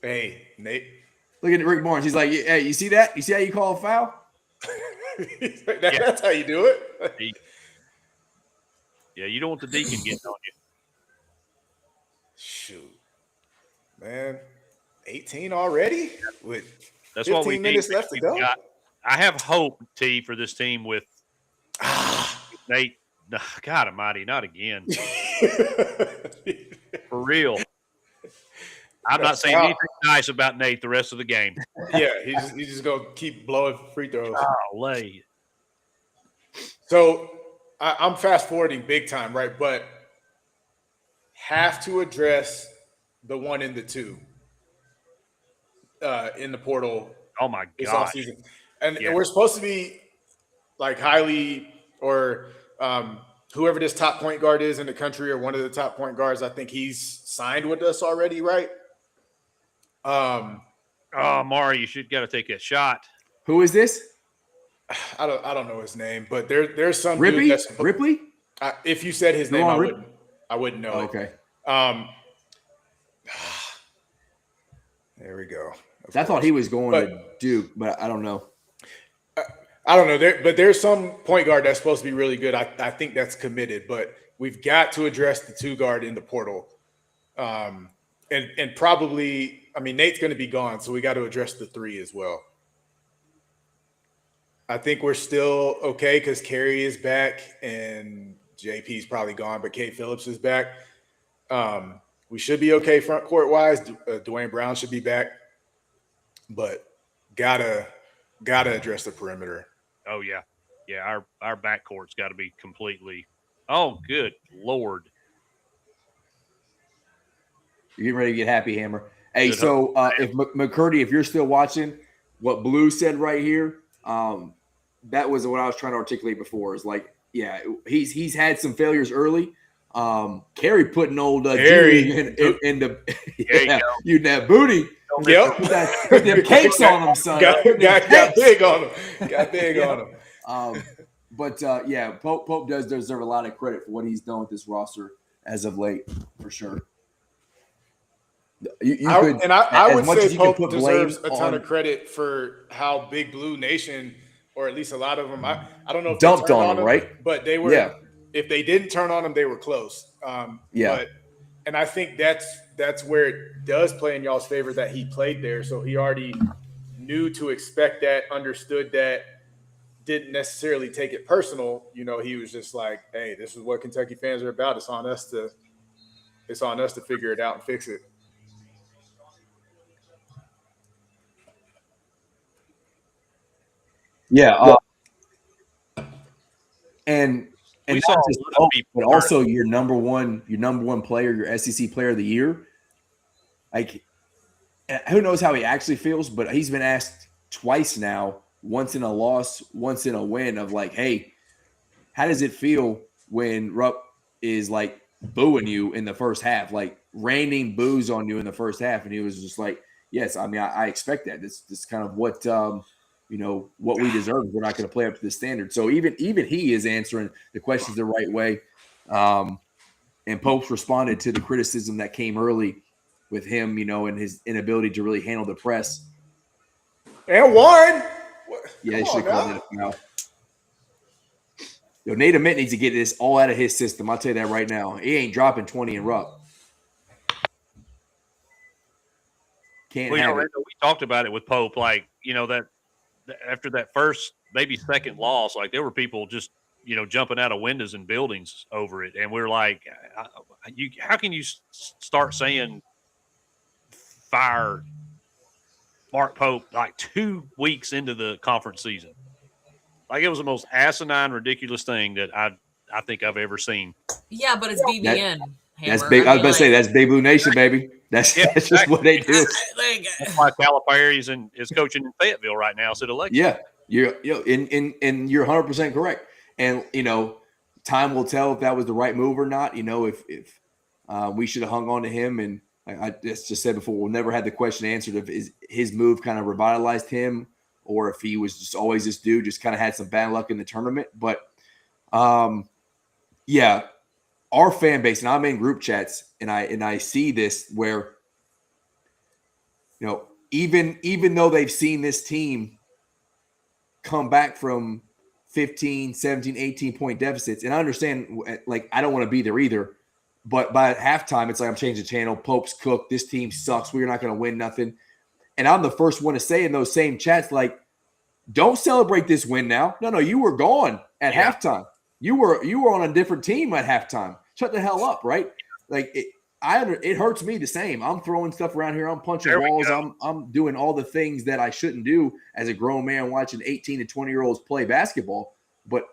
S3: Hey, Nate.
S1: Look at Rick Barnes. He's like, hey, you see that? You see how you call a foul?
S3: That's how you do it.
S2: Yeah, you don't want the deacon getting on you.
S3: Shoot, man, 18 already with
S2: That's what
S3: 15
S2: we
S3: minutes
S2: need.
S3: left to go.
S2: I have hope, T, for this team with Nate. God Almighty, not again. For real. I'm not saying anything nice about Nate the rest of the game.
S3: Yeah, he's just gonna keep blowing free throws.
S2: Golly.
S3: So I'm fast forwarding big time, right? But have to address the 1 and the 2 in the portal
S2: Oh my
S3: this
S2: gosh.
S3: offseason. And
S2: Yeah.
S3: we're supposed to be like highly or whoever this top point guard is in the country or one of the top point guards. I think he's signed with us already, right?
S2: Oh, Mari, you should got to take that shot.
S1: Who is this?
S3: I don't know his name, but there's some
S1: Rippy?
S3: dude that's
S1: Ripley?
S3: if you said his name,
S1: Ron
S3: I wouldn't know.
S1: Oh,
S3: it.
S1: okay.
S3: There we go.
S1: I thought he was going
S3: But-
S1: to Duke, but I don't know.
S3: I don't know. But there's some point guard that's supposed to be really good. I think that's committed, but we've got to address the 2 guard in the portal. And probably, I mean, Nate's going to be gone, so we got to address the 3 as well. I think we're still okay because Carey is back and JP's probably gone, but Kate Phillips is back. We should be okay front court wise. Dwayne Brown should be back, but gotta address the perimeter.
S2: Oh, yeah. Yeah, our backcourt's got to be completely – oh, good Lord.
S1: You're getting ready to get happy, Hammer. Hey,
S2: Good
S1: so if McCurdy, if you're still watching, what Blue said right here, that was what I was trying to articulate before. Is like, yeah, he's had some failures early. Carey putting old
S3: Carey.
S1: in the
S2: There you go.
S1: that booty.
S3: Yep.
S1: Put them cakes on him, son.
S3: Got big on him. Got big on him.
S1: But Pope does deserve a lot of credit for what he's done with this roster as of late, for sure.
S3: I would
S1: as much as
S3: say
S1: you can
S3: Pope
S1: put
S3: deserves
S1: blame
S3: a ton
S1: on-
S3: of credit for how Big Blue Nation, or at least a lot of them, I don't know if
S1: Dumped
S3: they turned
S1: on him, right?
S3: But they were.
S1: Yeah.
S3: If they didn't turn on him, they were close. And I think that's where it does play in y'all's favor that he played there. So he already knew to expect that, understood that, didn't necessarily take it personal. You know, he was just like, hey, this is what Kentucky fans are about. It's on us to figure it out and fix it.
S1: Yeah. And
S2: We
S1: not
S2: saw
S1: just
S2: a lot of
S1: Pope,
S2: people
S1: but also your number one player, your SEC player of the year. Like, who knows how he actually feels, but he's been asked twice now, once in a loss, once in a win, of like, hey, how does it feel when Rupp is like booing you in the first half, like raining boos on you in the first half? And he was just like, yes, I mean, I expect that. This is kind of what what we deserve. We're not going to play up to the standard. So even he is answering the questions the right way. And Pope's responded to the criticism that came early with him, and his inability to really handle the press.
S3: And Warren.
S1: Yeah, he should have called it a foul. Nate Ament needs to get this all out of his system. I'll tell you that right now. He ain't dropping 20 in Rupp. Can't have it.
S2: We talked about it with Pope, like, that after that first, maybe second loss, like there were people just, jumping out of windows and buildings over it. And we're like, how can you start saying fire Mark Pope like 2 weeks into the conference season? Like it was the most asinine, ridiculous thing that I think I've ever seen.
S4: Yeah, but it's BBN.
S1: That's big. I was about to say that's Big Blue Nation, baby. That's just what they do.
S2: That's why Calipari is coaching in Fayetteville right now. So election.
S1: Yeah, you're 100% correct. And time will tell if that was the right move or not. If we should have hung on to him, and I just said before, we'll never had the question answered if his move kind of revitalized him, or if he was just always this dude, just kind of had some bad luck in the tournament. But yeah, our fan base, and I'm in group chats, and I see this where, even though they've seen this team come back from 15, 17, 18-point deficits, and I understand, like, I don't want to be there either, but by halftime, it's like I'm changing the channel. Pope's cooked. This team sucks. We're not going to win nothing. And I'm the first one to say in those same chats, like, don't celebrate this win now. No, you were gone at halftime. You were on a different team at halftime. Shut the hell up, right? Like it hurts me the same. I'm throwing stuff around here. I'm punching walls. I'm doing all the things that I shouldn't do as a grown man watching 18 to 20-year-olds play basketball. But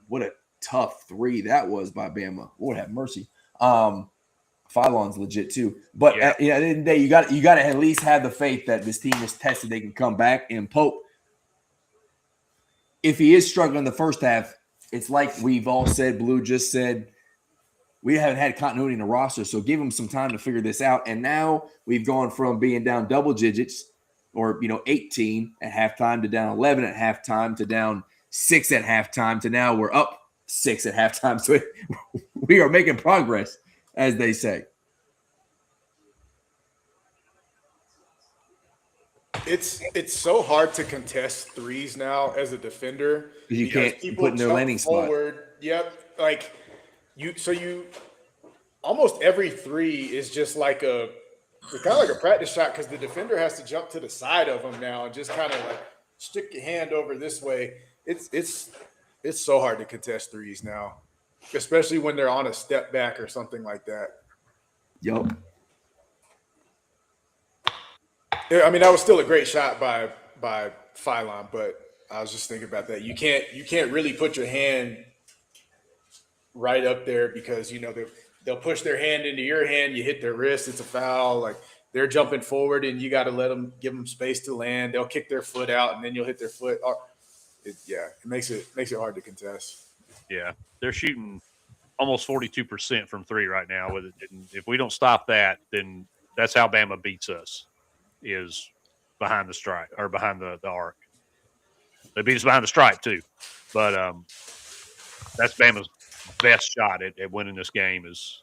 S1: what a tough three that was by Bama. Lord have mercy. Phylon's legit too. But at the end of the day, you got to at least have the faith that this team is tested. They can come back. And Pope, if he is struggling the first half, it's like we've all said, Blue just said, we haven't had continuity in the roster, so give him some time to figure this out. And now we've gone from being down double digits or, 18 at halftime to down 11 at halftime to down 6 at halftime to now we're up 6 at halftime. So we are making progress, as they say.
S3: It's so hard to contest threes now as a defender.
S1: You can't put in their landing
S3: forward. Spot. Yep. Like you almost every three is just like it's kind of like a practice shot because the defender has to jump to the side of them now and just kind of like stick your hand over this way. It's so hard to contest threes now, especially when they're on a step back or something like that.
S1: Yup.
S3: I mean, that was still a great shot by Phylon, but I was just thinking about that. You can't really put your hand right up there because they'll push their hand into your hand. You hit their wrist, it's a foul. Like they're jumping forward, and you got to give them space to land. They'll kick their foot out, and then you'll hit their foot. It makes it hard to contest.
S2: Yeah, they're shooting almost 42% from three right now. With it, and if we don't stop that, then that's how Bama beats us. Is behind the stripe or behind the arc. They beat us behind the stripe too, but that's Bama's best shot at winning this game is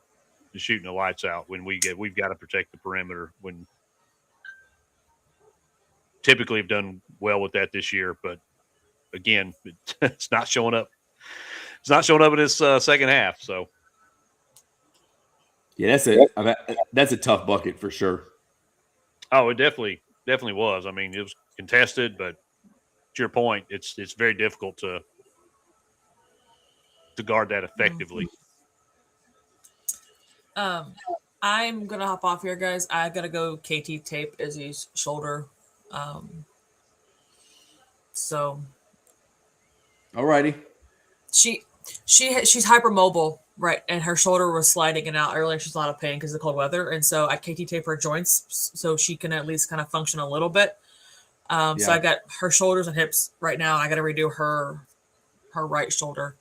S2: shooting the lights out. When we've got to protect the perimeter. When typically have done well with that this year, but again, it's not showing up. It's not showing up in this second half. So
S1: yeah, that's a tough bucket for sure.
S2: Oh, it definitely was. I mean, it was contested, but to your point, it's very difficult to guard that effectively.
S4: I'm gonna hop off here, guys. I gotta go KT tape Izzy's shoulder. So,
S1: alrighty.
S4: She's hypermobile. Right, and her shoulder was sliding and out earlier. She's in a lot of pain because of the cold weather, and so I KT tape her joints so she can at least kind of function a little bit. So I got her shoulders and hips right now. I got to redo her right shoulder.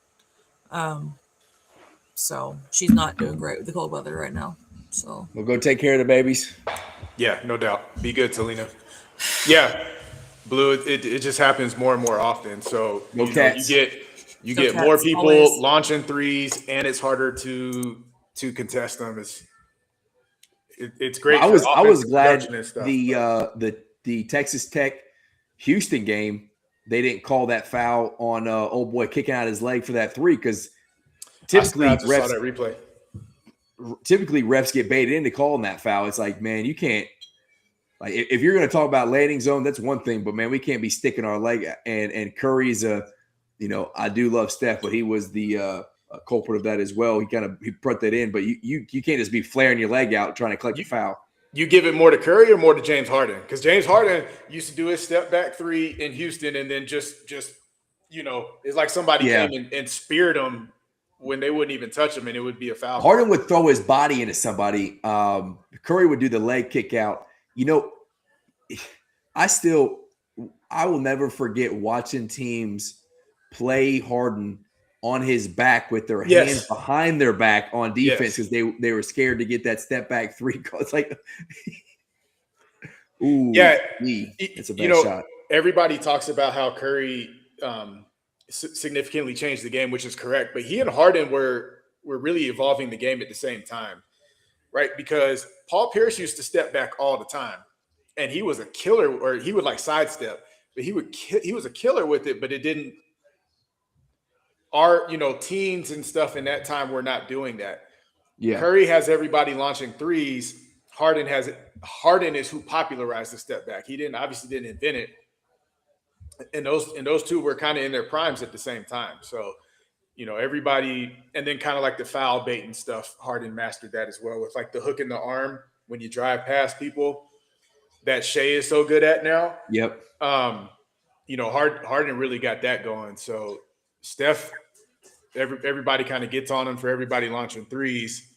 S4: So she's not doing great with the cold weather right now. So
S1: we'll go take care of the babies.
S3: Yeah, no doubt. Be good, Talina. Yeah, Blue. It just happens more and more often. So you get more people launching threes, and it's harder to to contest them. It's great.
S1: I was glad
S3: and stuff,
S1: the Texas Tech Houston game, they didn't call that foul on old boy kicking out his leg for that three, because typically
S3: I just saw that replay.
S1: Typically refs get baited into calling that foul. It's like, man, you can't, like, if you're going to talk about landing zone, that's one thing, but man, we can't be sticking our leg. And Curry's I do love Steph, but he was the culprit of that as well. He put that in, but you can't just be flaring your leg out trying to collect a foul.
S3: You give it more to Curry or more to James Harden? Because James Harden used to do his step back three in Houston, and then just it's like somebody came and speared him when they wouldn't even touch him, and it would be a foul.
S1: Harden would throw his body into somebody. Curry would do the leg kick out. I will never forget watching teams play Harden on his back with their hands behind their back on defense, because they were scared to get that step back three. It's like, ooh, it's a bad shot.
S3: Everybody talks about how Curry significantly changed the game, which is correct, but he and Harden were really evolving the game at the same time, right? Because Paul Pierce used to step back all the time, and he was a killer, or he would like sidestep, but he was a killer with it, but it didn't. Our teens and stuff in that time were not doing that. Yeah, Curry has everybody launching threes. Harden is who popularized the step back. He obviously didn't invent it. And those two were kind of in their primes at the same time. So, everybody, and then kind of like the foul bait and stuff, Harden mastered that as well, with like the hook in the arm when you drive past people that Shea is so good at now.
S1: Yep.
S3: Harden really got that going. So Steph, everybody kind of gets on him for everybody launching threes.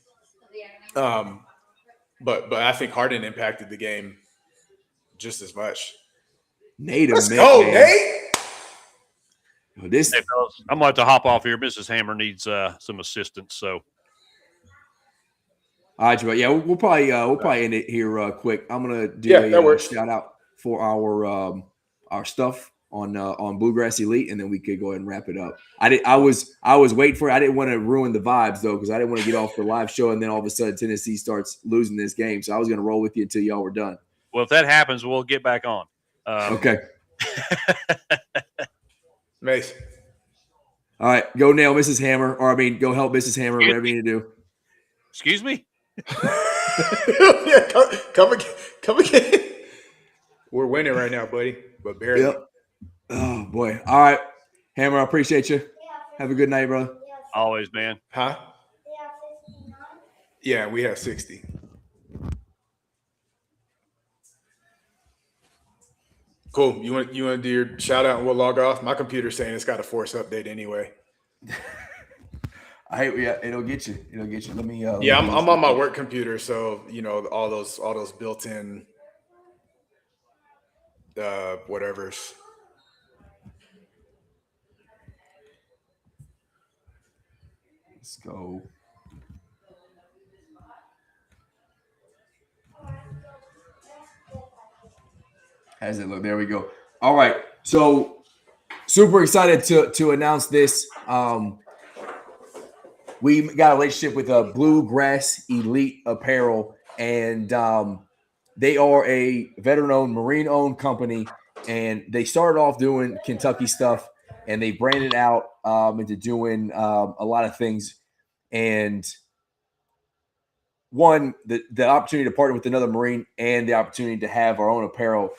S3: But I think Harden impacted the game just as much.
S1: Nate,
S3: let's go, Nate.
S2: Hey, fellas, I'm going to hop off here. Mrs. Hammer needs some assistance. So,
S1: all right, Joel. Yeah, we'll probably end it here quick. I'm gonna do a shout out for our stuff on Bluegrass Elite, and then we could go ahead and wrap it up. I was waiting for it. I didn't want to ruin the vibes though, because I didn't want to get off the live show and then all of a sudden Tennessee starts losing this game. So I was gonna roll with you until y'all were done.
S2: Well, if that happens, we'll get back on.
S1: Okay.
S3: Mace.
S1: All right, go nail Mrs. Hammer, go help Mrs. Hammer, whatever you need to do.
S2: Excuse me?
S3: Yeah, come again. We're winning right now, buddy, but barely.
S1: Yep. Oh boy. All right, Hammer, I appreciate you. Have a good night, brother.
S2: Always, man.
S3: Huh? Yeah, we have 60. Cool. You want to do your shout out and we'll log off? My computer's saying it's got a force update anyway.
S1: It'll get you. Let me.
S3: I'm on my work computer, so all those built-in whatever's.
S1: Let's go. How's it look? There we go. All right. So super excited to announce this. We got a relationship with Bluegrass Elite Apparel, and they are a veteran-owned, Marine-owned company, and they started off doing Kentucky stuff, and they branded out into doing a lot of things. And one, the opportunity to partner with another Marine and the opportunity to have our own apparel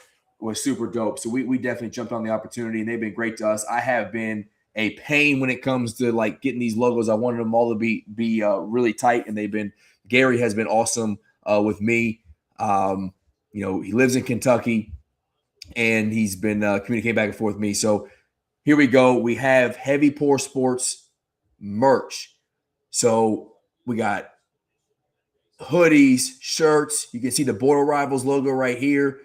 S1: was super dope. So we definitely jumped on the opportunity, and they've been great to us. I have been a pain when it comes to like getting these logos. I wanted them all to be really tight, and Gary has been awesome with me. He lives in Kentucky, and he's been communicating back and forth with me. So here we go. We have Heavy Pour Sports merch. So we got hoodies, shirts. You can see the Border Rivals logo right here.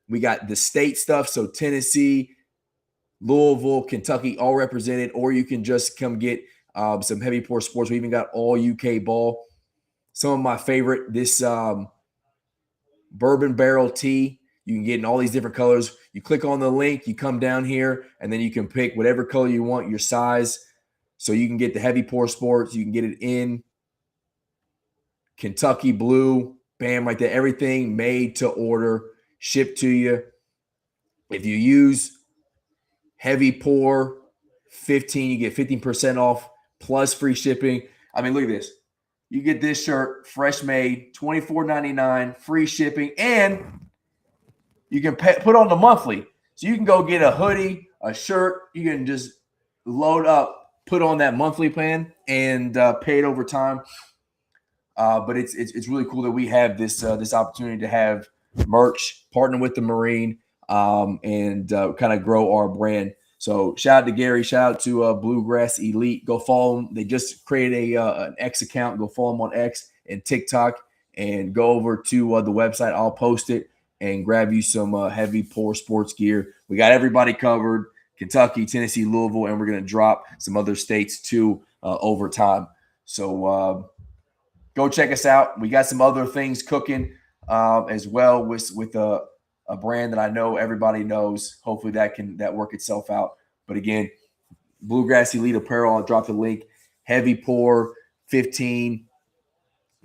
S1: We got the state stuff. So Tennessee, Louisville, Kentucky, all represented, or you can just come get some Heavy Pour Sports. We even got AllUKBall. Some of my favorite, this bourbon barrel tee. You can get in all these different colors. You click on the link, you come down here, and then you can pick whatever color you want, your size. So you can get the Heavy Pour Sports. You can get it in Kentucky blue, bam, right there. Everything made to order, shipped to you. If you use heavy pour 15, you get 15% off plus free shipping. I mean, look at this. You get this shirt, fresh made, $24.99, free shipping, and you can put on the monthly. So you can go get a hoodie, a shirt. You can just load up, put on that monthly plan, and pay it over time. But it's really cool that we have this opportunity to have merch, partner with the Marine, and kind of grow our brand. So shout out to Gary, shout out to Bluegrass Elite. Go follow them. They just created an X account. Go follow them on X and TikTok, and go over to the website. I'll post it and grab you some heavy pour sports gear. We got everybody covered: Kentucky, Tennessee, Louisville, and we're gonna drop some other states too over time. So go check us out. We got some other things cooking as well with a brand that I know everybody knows. Hopefully that work itself out. But again, Bluegrass Elite Apparel, I'll drop the link. Heavy pour 15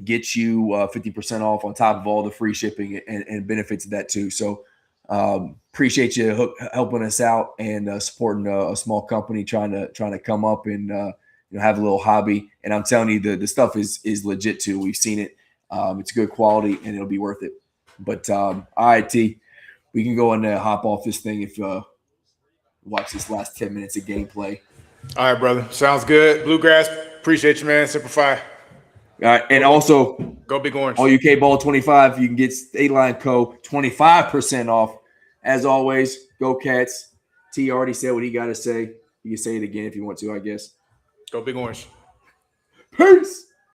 S1: gets you 50% off on top of all the free shipping and benefits of that too. So appreciate you helping us out and supporting a small company trying to come up and have a little hobby. And I'm telling you, the stuff is legit too. We've seen it. It's good quality and it'll be worth it. But all right, T, we can go and hop off this thing if watch this last 10 minutes of gameplay.
S3: All right, brother. Sounds good. Bluegrass, appreciate you, man. Simplify.
S1: All right, and also
S3: Go Big Orange.
S1: AllUKBall 25. You can get State Line Co. 25% off. As always, go Cats. T already said what he got to say. You can say it again if you want to, I guess.
S3: Go Big Orange.
S1: Peace.